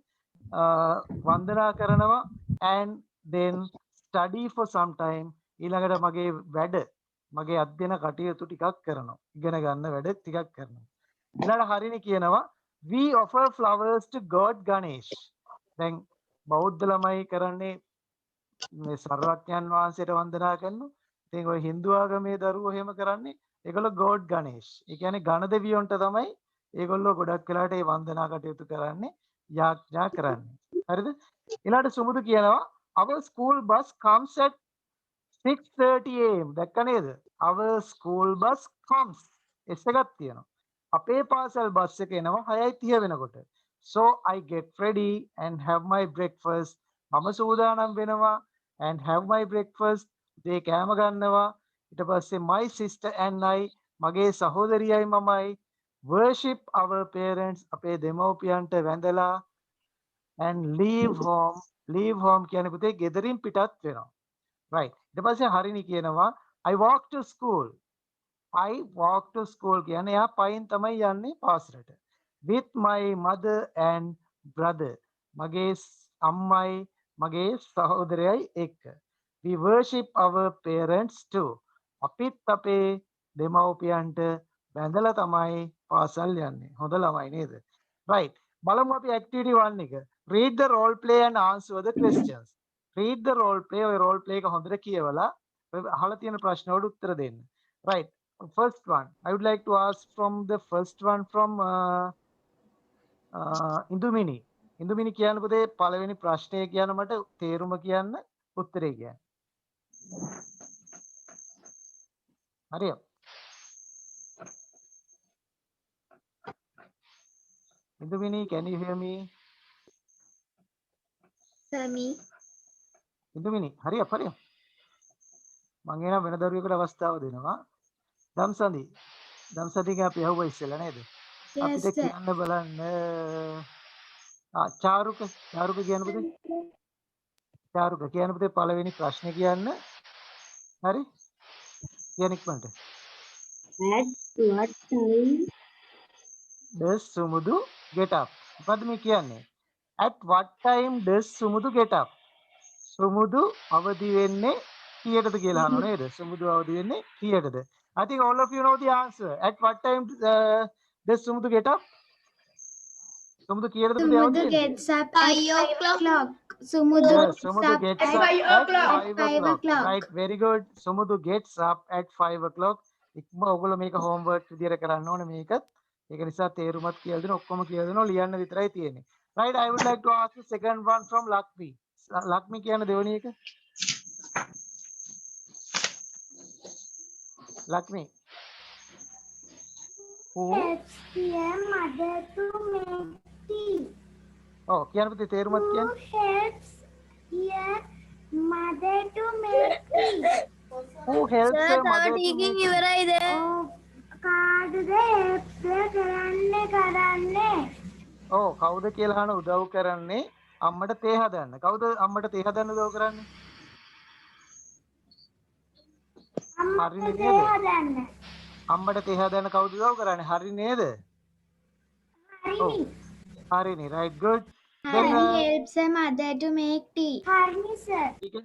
වන්දනා කරනවා and then study for some time. ඊළඟට මගේ වැඩ මගේ අධ්‍යයන කටයුතු ටිකක් කරනවා. ඉගෙන ගන්න වැඩ ටිකක් කරනවා. ඊළඟ හරිනේ කියනවා we offer flowers to God Ganesh. දැන් බෞද්ධ ළමයි කරන්නේ මේ සර්වඥයන් වහන්සේට වන්දනා කරනවා. ඉතින් ඔය Hindu ආගමේ දරුවෝ එහෙම කරන්නේ ඒගොල්ලෝ God Ganesh. ඒ කියන්නේ ගණ දෙවියන්ට තමයි ඒගොල්ලෝ ගොඩක් වෙලාට මේ වන්දනා කටයුතු කරන්නේ, යාඥා කරන්නේ. හරිද? ඊළඟට සුමුදු කියනවා our school bus comes at 6:30 am. දැක්ක නේද? our school bus comes. S එකක් තියෙනවා. අපේ පාසල් බස් එක එනවා 6:30 වෙනකොට. So I get ready and have my breakfast. මම සූදානම් වෙනවා and have my breakfast. දේ කෑම ගන්නවා. ඊට පස්සේ my sister and I මගේ සහෝදරියයි මමයි worship our parents. අපේ දෙමව්පියන්ට වැඳලා and leave home. leave home කියන්නේ පුතේ ගෙදරින් පිටත් වෙනවා. right. ඊට පස්සේ හරිනේ කියනවා I walk to school. I walk to school කියන්නේ යා පයින් තමයි යන්නේ පාසලට. with my mother and brother. මගේ අම්මයි මගේ සහෝදරයයි එක්ක. we worship our parents too. අපිත් අපේ දෙමව්පියන්ට වැඳලා තමයි පාසල් යන්නේ. හොඳ ළමයි නේද? right. බලමු අපි activity 1 එක. read the role play and answer the questions. read the role play. ඔය role play එක හොඳට කියවලා ඔය අහලා තියෙන ප්‍රශ්න වලට උත්තර දෙන්න. right. First one, I would like to ask from the first one from Indumini. Indumini කියන්න පුතේ පළවෙනි ප්‍රශ්නය කියන්න මට තේරුම කියන්න උත්තරේ කියන්න. හරිය. Indumini, can you hear me? Sir, me. Indumini, හරිය. මම එන වෙන දරුවෙකුට අවස්ථාව දෙනවා. දම්සදිගේ අපි අහුව ඉස්සෙල්ලා නේද? අපිට කියන්න බලන්න. චාරුක කියන්න පුතේ. චාරුක කියන්න පුතේ පළවෙනි ප්‍රශ්නේ කියන්න. හරි? කියන්න ඉක්මනට. At what time does Sumudu get up? මොකද්ද මේ කියන්නේ? At what time does Sumudu get up? Sumudu අවදි වෙන්නේ කීයටද කියලා අහනවා නේද? Sumudu අවදි වෙන්නේ කීයටද? I think all of you know the answer. At what time does Sumudu get up? Sumudu kiyada pude Sumudu avadi gets up at 5 o'clock. Sumudu Sumudu gets gets up up at at 5 o'clock. 5 o'clock. Right, very good. Sumudu gets up at 5 o'clock. ඉක්ම ඔයගොල්ලෝ මේක homework විදියට කරන්න ඕනේ මේකත් ඒක නිසා තේරුමත් කියලා දෙන ඔක්කොම කියලා දෙනවා ලියන්න විතරයි තියෙන්නේ. Right, I would like to ask the second one from Lakmi. Lakmi කියන දෙවෙනි එක. Lakmi. Who? Helps their mother to make tea. Oh, කියන පුතේ තේරුමත් Who කියන්න. helps their mother to make tea? Who helps her mother to make tea? ඉවරයිද? කාටද helps කරන්නේ? Oh, කවුද කියලා අහන උදව් කරන්නේ අම්මට තේ හදන්න. කවුද අම්මට තේ හදන්න උදව් කරන්නේ? හරිනේ නේද? හදන්න. අම්මට තේ හදන්න කවුද උදව් කරන්නේ? හරි නේද? හරිනි. හරිනේ. Right, good. Then Harini helps her mother to make tea. Harini sir. ठीक है.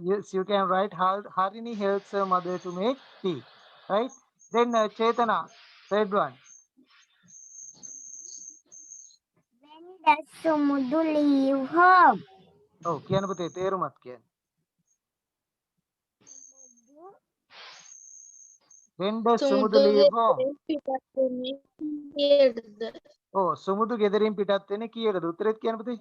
Yes, you can write Harini helps her mother to make tea. Right? Then Chetana, third one. When does Sumudu leave home? Oh, කියන පුතේ තේරුමත් කියන්න. When does Sumudu leave home? Oh, Sumudu ගෙදරින් පිටත් වෙන්නේ කීයටද? උත්තරෙත් කියන්න පුතේ.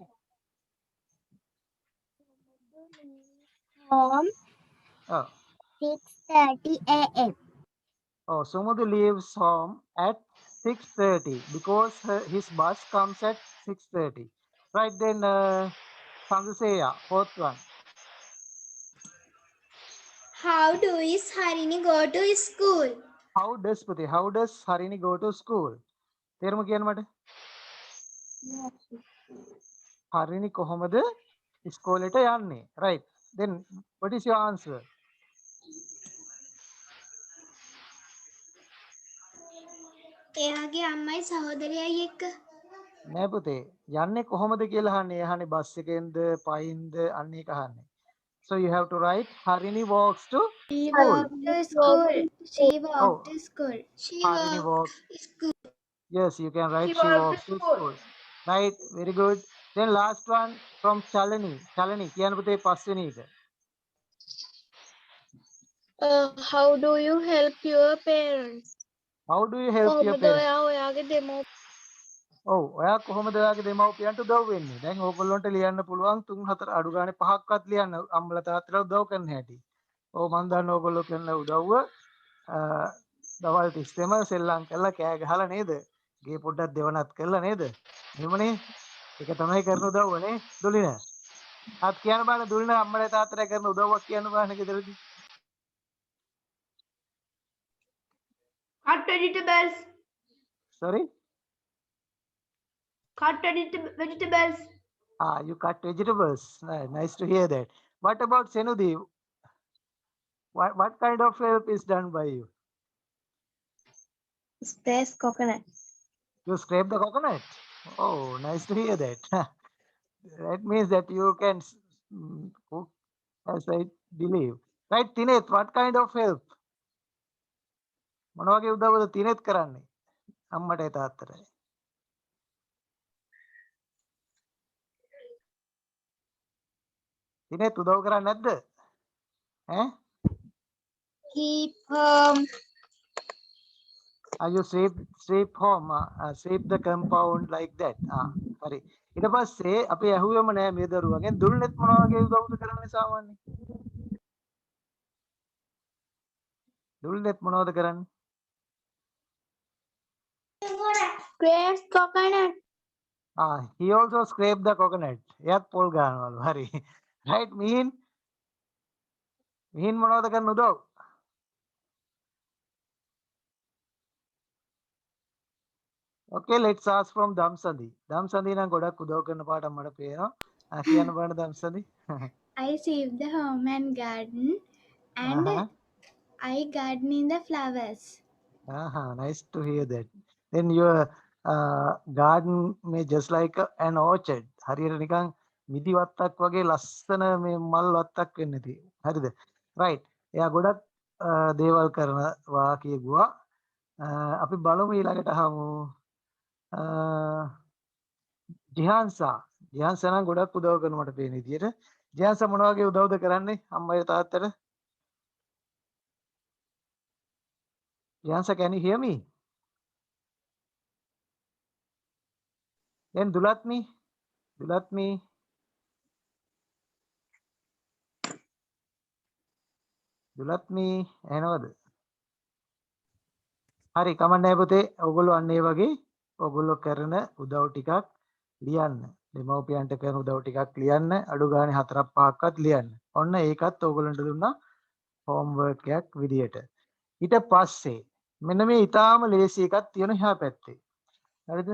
Home Oh. 6:30 a.m. Oh, Sumudu leaves home at 6:30 because his bus comes at 6:30. Right, then Sanduseya, fourth one. How does Harini go to school? How does Harini go to school? තේරුම කියන්න මට. Harini කොහොමද ඉස්කෝලේට යන්නේ? Right. Then what is your answer? එයාගේ අම්මයි සහෝදරයයි එක්ක. නෑ පුතේ. යන්නේ කොහොමද කියලා අහන්නේ. අහන්නේ බස් එකෙන්ද, පයින්ද අන්න ඒක අහන්නේ. So you have to write Harini walks to She school. walked to school. She walked to school. She Harini walks. walks school. Yes, you can write she walks to school. Right, very good. Then last one from Chalani. Chalani, කියන්න පුතේ පස්වෙනි එක. How do you help your parents? How do you help your කොහොමද parents? ඔයා ඔයාගේ දෙමව්පියන්ට ඔව් ඔයා කොහොමද ඔයාගේ දෙමව්පියන්ට උදව් වෙන්නේ? දැන් ඕගොල්ලන්ට ලියන්න පුළුවන් 3 4 අඩු ගානේ 5ක්වත් ලියන්න අම්මලා තාත්තලා උදව් කරන්න හැටි. ඔව් මම දන්න ඕගොල්ලෝ කරන උදව්ව දවල් තිස්සේම සෙල්ලම් කරලා කෑ ගහලා නේද? ගේ පොඩ්ඩක් දෙවනත් කරලා නේද? එහෙමනේ. ඒක තමයි කරන උදව්ව නේ දුලින. අත් කියන්න බෑ දුලින අම්මලා තාත්තලා කරන උදව්වක් කියන්න බෑනේ ගෙදරදී. Cut vegetables. Sorry? Cut vegetables. Ah, you cut vegetables. Nice to hear that. What about Senudi? What kind of help is done by you? Space coconut. You scrape the coconut? Oh, nice to hear that. That means that you can cook, as I believe. Right, Tineth, what kind of help? මොන වගේ උදව්වද තිනෙත් කරන්නේ? අම්මටයි තාත්තටයි. තිනෙත් උදව් කරන්නේ නැද්ද? ඈ? You sweep home, sweep the compound like that. හරි. ඊට පස්සේ අපි ඇහුවෙම නෑ මේ දරුවගෙන් දුල්නෙත් මොන වගේ උදව්ද කරන්නේ සාමාන්‍යයෙන්? දුල්නෙත් මොනවද කරන්නේ? Space coconut. He also scraped the coconut. එයාත් පොල් ගන්නවලු. හරි. Right, මිහින් මොනවද කරන්න උදව්? Okay, let's ask from Damsandi. Damsandi නම් ගොඩක් උදව් කරන පාට මට පේනවා. කියන්න බලන්න Damsandi. I sweep the home and garden, and I garden in the flowers. Nice to hear that. Then your garden may just like an orchard. හරියට නිකන් මිදි වත්තක් වගේ ලස්සන මේ මල් වත්තක් වෙන්න තියෙනවා. හරිද? Right. එයා ගොඩක් දේවල් කරනවා කියුවා. අපි බලමු ඊළඟට අහමු. ජිහන්සා නම් ගොඩක් උදව් කරන මට පේන විදියට. ජිහන්සා මොන වගේ උදව්ද කරන්නේ අම්මයි තාත්තට? ජිහන්සා, can you hear me? දැන් දුලත්මි ඇහෙනවද? හරි කමක් නැහැ පුතේ. ඔයගොල්ලෝ අන්න ඒ වගේ ඔයගොල්ලෝ කරන උදව් ටිකක් ලියන්න. දෙමව්පියන්ට කරන උදව් ටිකක් ලියන්න. අඩු ගානේ 4ක් 5ක්වත් ලියන්න. ඔන්න ඒකත් ඔයගොල්ලන්ට දුන්නා හෝම්වර්ක් එකක් විදියට. ඊට පස්සේ මෙන්න මේ ඊටාම ලේසි එකක් තියෙන එහා පැත්තේ. හරිද?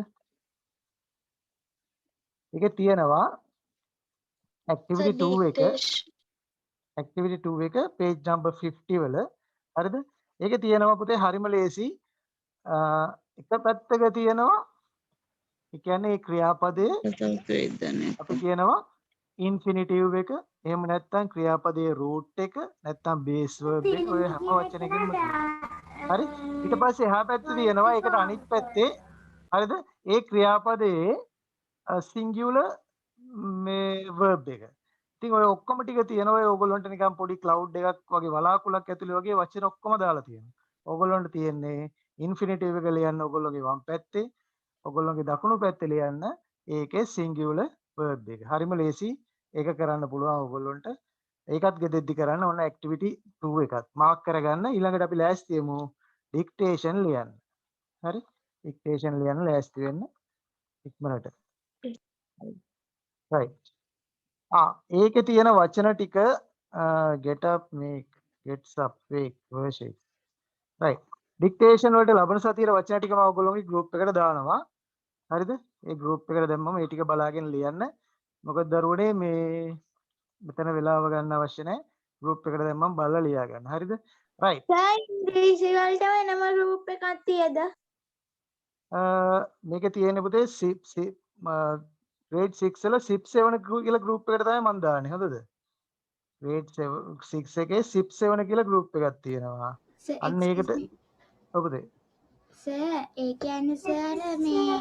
ඒකේ තියෙනවා activity 2 එක activity 2 එක page number 50 වල. හරිද? ඒකේ තියෙනවා පුතේ හරිම ලේසි. එක පැත්තක තියෙනවා ඒ කියන්නේ ඒ ක්‍රියාපදයේ අපි කියනවා ඉන්ෆිනිටිව් එක. එහෙම නැත්නම් ක්‍රියාපදයේ රූට් එක නැත්නම් බේස් verb එක ඔය හැම වචනයකින්ම තියෙනවා. හරි? ඊට පස්සේ එහා පැත්තේ තියෙනවා ඒකට අනිත් පැත්තේ හරිද? ඒ ක්‍රියාපදයේ සිංගියුලර් මේ verb එක. ඉතින් ඔය ඔක්කොම ටික තියෙනවා ඔය ඕගොල්ලන්ට නිකන් පොඩි ක්ලවුඩ් එකක් වගේ වලාකුළක් ඇතුලේ වගේ වචන ඔක්කොම දාලා තියෙනවා. ඕගොල්ලන්ට තියෙන්නේ ඉන්ෆිනිටිව් එක ලියන්න ඕගොල්ලෝගේ වම් පැත්තේ. ඔයගොල්ලෝගේ දකුණු පැත්තේ ලියන්න ඒකේ සිංගියුලර් verb එක. හරිම ලේසි. ඒක කරන්න පුළුවන් ඔයගොල්ලන්ට. ඒකත් ගෙදෙද්දි කරන්න ඕන ඇක්ටිවිටි 2 එකත් මාක් කරගන්න. ඊළඟට අපි ලෑස්ති වෙමු ඩික්ටේෂන් ලියන්න. හරි? ඩික්ටේෂන් ලියන්න ලෑස්ති වෙන්න ඉක්මනට. right. ඒකේ තියෙන වචන ටික get up make gets up wake worship. right. Dictation වලට ලබන සතියේ වචන ටික මම ඔයගොල්ලෝගේ group එකට දානවා. හරිද? ඒ group එකට දැම්මම ඒ ටික බලාගෙන ලියන්න. මොකද දරුවනේ මේ මෙතන වෙලාව ගන්න අවශ්‍ය නැහැ. group එකට දැම්මම බලලා ලියා ගන්න. හරිද? right. සර් ඉංග්‍රීසි වලට වෙනම රූප එකක් තියද? මේකේ තියෙන පුතේ grade 6 වල SIP 7 කියලා group එකට තමයි මම දාන්නේ. හොඳද? grade 6 එකේ SIP 7 කියලා group එකක් තියෙනවා. අන්න ඒකට ඔබද? සර් ඒ කියන්නේ සර් මේ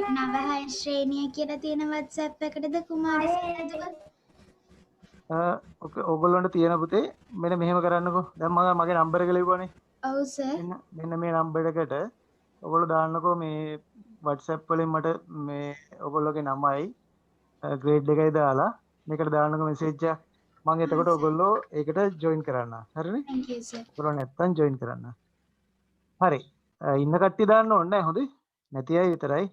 9 ශ්‍රේණිය කියලා තියෙන WhatsApp එකටද කුමාරි සර් ඇදුවා? ඔයගොල්ලන්ට තියෙන පුතේ මෙන්න මෙහෙම කරන්නකෝ. දැන් මම මගේ නම්බර එක ලිව්වනේ. ඔව් සර්. මෙන්න මේ නම්බර එකට ඔයගොල්ලෝ දාන්නකෝ මේ WhatsApp වලින් මට මේ ඔයගොල්ලෝගේ නමයි grade එකයි දාලා මේකට දාන්නකෝ message එකක්. මම එතකොට ඔයගොල්ලෝ ඒකට join කරන්න. හරිනේ? thank you sir. ඔයගොල්ලෝ නැත්තම් join කරන්න. හරි. ඉන්න කට්ටිය දාන්න ඕනේ නැහැ හොඳේ. නැති අය විතරයි.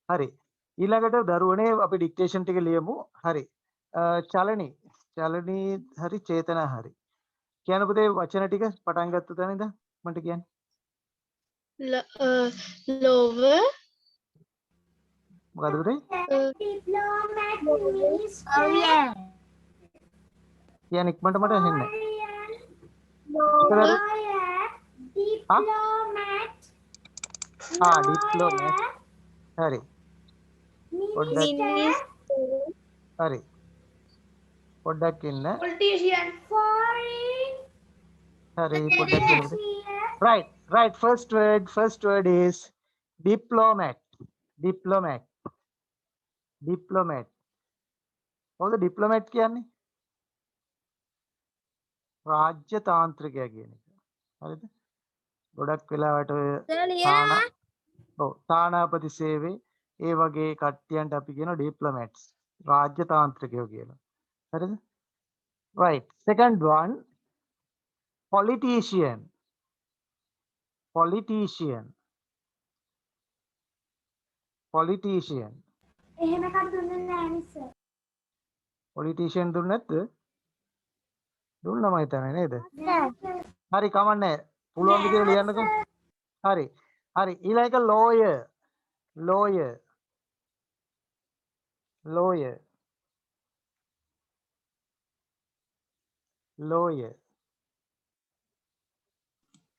හරි. ඊළඟට දරුවනේ අපි ඩික්ටේෂන් ටික ලියමු. හරි. චලනී හරි චේතනා හරි. කියන්න පුතේ වචන ටික පටන් ගත්ත තැන ඉඳන් මට කියන්න. lower මොකද පුතේ? Diplomat means lawyer. කියන්න ඉක්මනට මට ඇහෙන්නේ නැහැ. Lawyer. Diplomat. ඩිප්ලොමැට්. හරි. පොඩ්ඩක් හරි. පොඩ්ඩක් ඉන්න. Politician. Foreign. හරි පොඩ්ඩක් ඉන්න. right. First word is diplomat. මොකද diplomat කියන්නේ? රාජ්‍ය තාන්ත්‍රිකයා කියන එක. හරිද? ගොඩක් වෙලාවට ඔය තානාපති සේවයේ ඒ වගේ කට්ටියන්ට අපි කියන diplomats රාජ්‍ය තාන්ත්‍රිකයෝ කියලා. හරිද? right. Second one politician. එහෙම එකක් දුන්නේ නැහැ මිස්. politician දුන්නේ නැද්ද? දුන්නම හිතන්නේ නේද? හරි කමන්නේ. පුළුවන් විදිහට ලියන්නකෝ. හරි. ඊළඟ එක lawyer.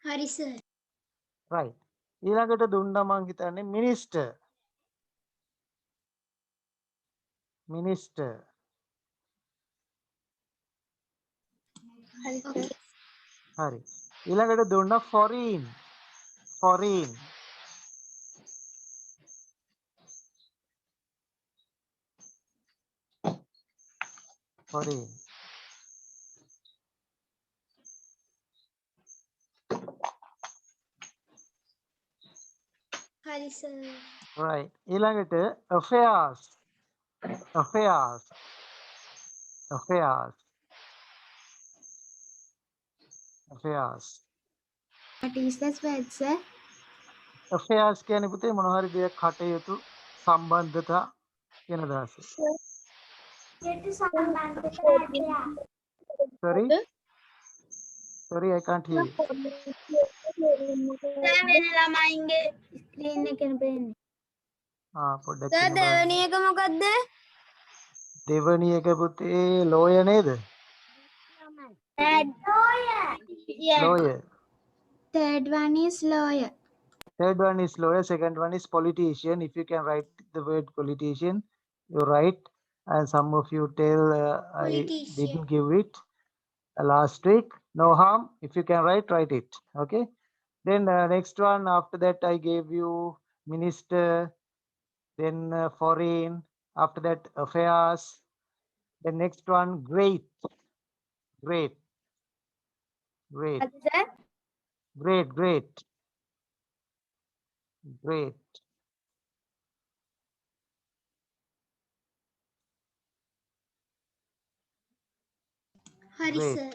Hari sir. right. ඊළඟට දුන්නා මං හිතන්නේ minister. හරි. ඊළඟට දුන්නා foreign. Hari sir. right ඊළඟට affairs affairs affairs affairs What is this word, sir? affairs කියන්නේ පුතේ මොන හරි දෙයක් කටයුතු සම්බන්ධතා කියන අදහස. sorry sorry I can't hear you. Sir වෙන ළමයින්ගේ ස්ක්‍රීන් එකෙන් පේන්නේ. පොඩ්ඩක් සර් කියන්න බලන්න. දෙවෙනි එක මොකද්ද? දෙවනි එක පුතේ lawyer නේද? Yeah. lawyer. Third one is lawyer. Third one is lawyer. Second one is politician. If you can write the word politician, you write. And some of you tell I Politician. didn't give it last week. No harm. If you can write it. Okay. Then next one after that I gave you minister. Then foreign. After that affairs. The next one great. Great. Great. අද sir Great. Great. Great. Hari Great. sir.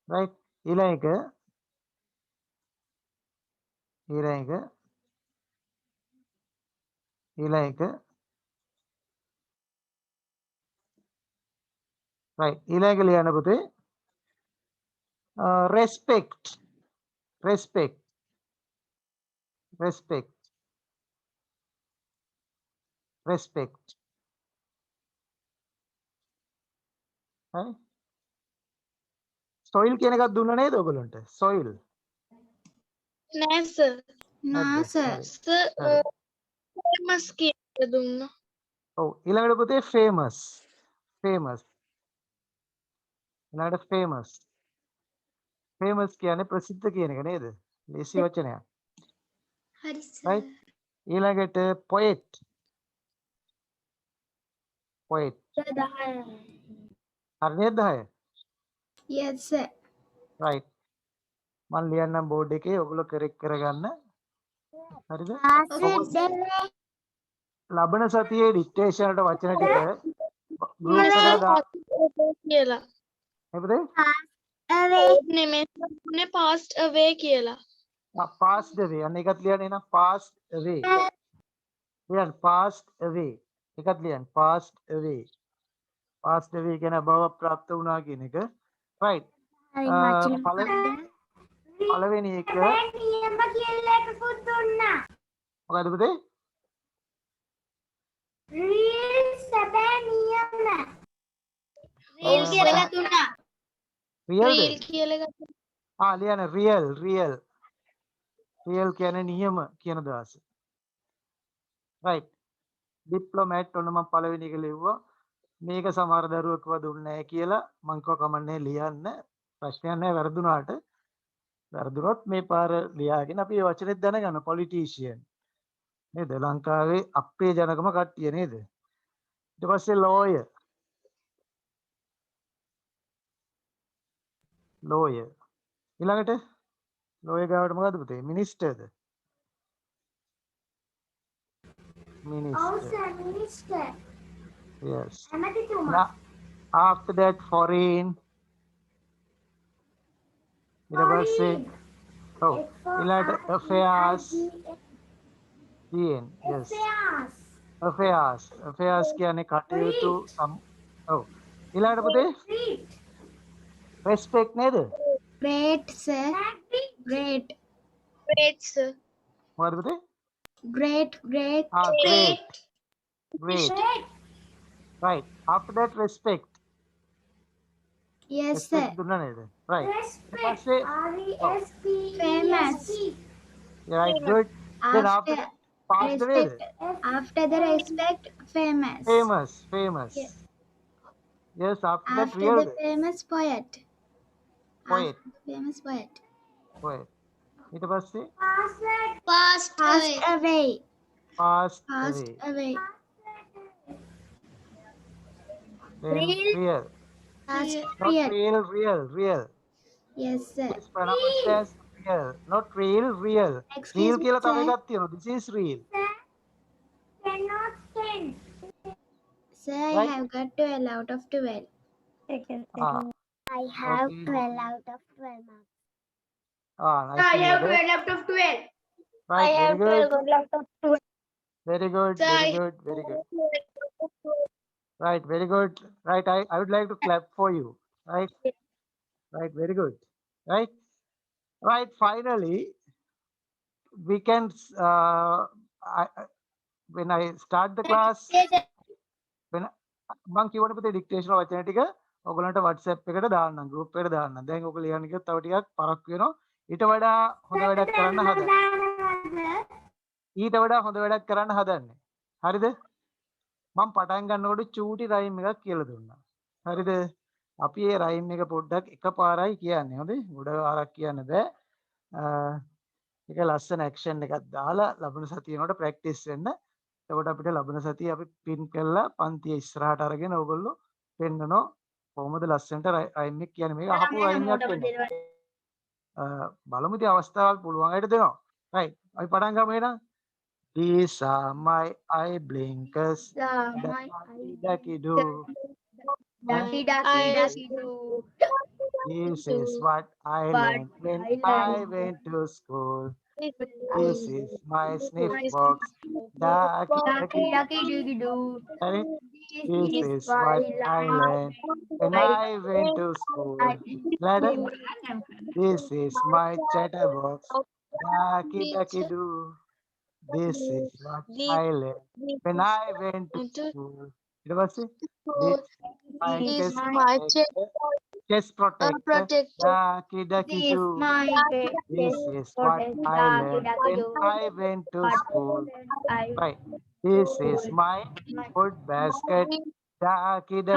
Right. ඊළඟ right ඊළඟ ලියන්න පුතේ respect respect respect respect right soil කියන එකක් දුන්නා නේද ඔයගොල්ලන්ට soil නෑ සර්. No, නැද්ද? sir. හරි. සර් හරි. famous කියන එක දුන්නා. ඔව් ඊළඟට පුතේ famous famous ඊළඟට famous famous කියන්නේ ප්‍රසිද්ධ කියන එක නේද ලේසි වචනයක් Hari sir. right ඊළඟට poet poet සර් 10. හරි නේද 10 Yes, sir. right මම ලියන්නම් බෝඩ් එකේ ඔයගොල්ලෝ කරෙක්ට් කරගන්න හරිද ලබන සතියේ ඩික්ටේෂන් වලට වචන ටික ගෲප් එකට දා කියලා. එපතේ නෙමෙයි සර් past away කියලා. passed away අන්න එකත් ලියන්න එනවා passed away ලියන්න passed away එකත් ලියන්න passed away කියන බව ප්‍රාප්ත වුණා කියන එක right පළවෙනි එක මොකද පුතේ රීල් කියලා එකක් දුන්නා. real reel කියලා එකක්. ලියන්න real කියන්නේ නියම කියන දාස right diplomat ඔන්න මම පළවෙනි එක ලිව්වා මේක සමහර දරුවෙක්ව දුන්නේ නැහැ කියලා මං කව කමන්නේ ලියන්න ප්‍රශ්නයක් නැහැ වැරදුනාට වැරදුනොත් මේ පාර ලියාගෙන අපි මේ වචනේත් දැනගන්න politician නේද ලංකාවේ අපේ ජනකම කට්ටිය නේද ඊට පස්සේ lawyer ඊළඟට lawyer ගාවට මොකද්ද පුතේ ministerද minister yes now, after that foreign ඊට පස්සේ ඊළඟට affairs yes affairs කියන්නේ කටයුතු ඊළඟට පුතේ respect නේද Great, sir. Great. great sir. මොකද පුතේ Great. great right after that respect Yes, sir. respect දුන්නා නේද right ඊට පස්සේ Famous. right good then after After passed away after the respect, famous. famous yes after that After real the famous poet. poet Famous poet. ඊට පස්සේ Passed away. Passed away. passed Passed away away. then real Passed not real. real Yes, sir. it's pronounced as real, not real, real. Excuse Real me, කියලා තව sir. එකක් තියෙනවා. This is real. 10 out 10. Sir, I Right? have got 12 out of 12. Ah, I have okay. 12 out of 12 marks. Nice to hear that. out of 12. Right, very good. out of 12. Very good, Sir, very I good, very good. Right, very good. Right, I would like to clap for you. Right, right, very good. Right, right. Finally, we can. When I start the class, when මං කියවන පුතේ dictation වචන ටික ඔයගලන්ට WhatsApp එකට දාන්නම් group එකට දාන්නම්. දැන් ඔයගොල්ලෝ ලියන්න කිව්වොත් තව ටිකක් පරක්කු වෙනවා. ඊට වඩා හොඳ වැඩක් කරන්න හදන්න. ඊට වඩා හොඳ වැඩක් කරන්න හදන්නේ. හරිද? මම පටන් ගන්නකොට චූටි රයිම් එකක් කියලා දුන්නා. හරිද? අපි ඒ රයිම් එක පොඩ්ඩක් එකපාරයි කියන්නේ. හොඳේ? ගොඩ ආරක් කියන්න බෑ. ඒක ලස්සන ඇක්ෂන් එකක් දාලා ලබන සතිය වෙනකොට ප්‍රැක්ටිස් වෙන්න. එතකොට අපිට ලබන සතිය අපි පින් කළා පන්තිය ඉස්සරහට අරගෙන ඕගොල්ලෝ පෙන්නනවා කොහොමද ලස්සනට රයිම් එක කියන්නේ. මේක අහපු රයිම් එකක් වෙනවා. බලමු ඉතින් අවස්ථාවක් පුළුවන් අයට දෙනවා. right අපි පටන් ගමු එහෙනම්. These are my eye blinkers. Ducky do. Ducky do. This is what I learned when I went to school. This is my sniff box. Ducky do. Right? This is what I learned when I went to school. Ladder. This is my chatterbox. Ducky do. This is what I learned when I went to school. It was it. This my This chest my chest protector. protector. Ducky This do. my This is what I learned when I went to school. Right. This is my food basket. Ducky do.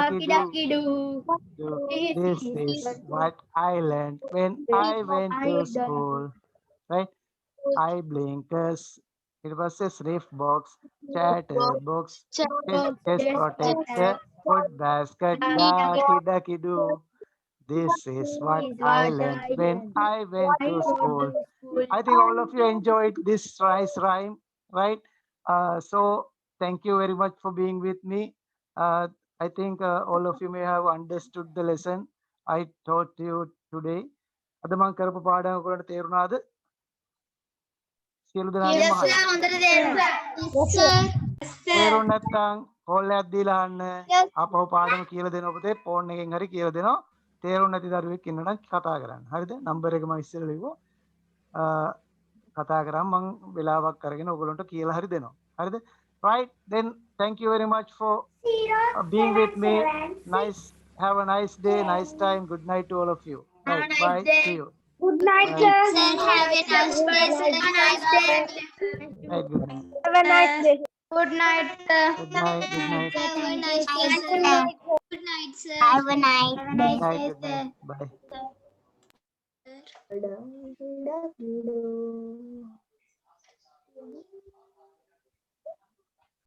do. This is what I learned when I went to school. Right. Eye blinkers. It was a sniff box, chatterbox, chest protector, food basket, ducky do. This is what I learned when I went to school. I think all of you enjoyed this nice rhyme, right? So thank you very much for being with me. I think all of you may have understood the lesson I taught you today. අද මම කරපු පාඩම ඔයගොල්ලන්ට තේරුණාද? සියලු දෙනාගේම හරි. තේරුණ නැත්නම් call එකක් දීලා අහන්න. ආපහු පාඩම කියලා දෙනවා පුතේ. ෆෝන් එකෙන් හරි කියලා දෙනවා. තේරුණ නැති දරුවෙක් ඉන්නනම් කතා කරන්න. හරිද? නම්බර් එක මම ඉස්සෙල්ලා ලිව්වා. කතා කරාම මම වෙලාවක් අරගෙන ඔයගොල්ලන්ට කියලා හරි දෙනවා. හරිද? Right, then thank you very much for being with me. Nice, have a nice day, nice time. Good night to all of you. Right, bye. See you. Good night, Bye. sir. Have a nice day. Right, good night. Have a nice day. Good night. Good night. Good night. Have a nice day, sir. Good night, sir. Have a nice Have a nice Good night. day, Good sir. night. Bye.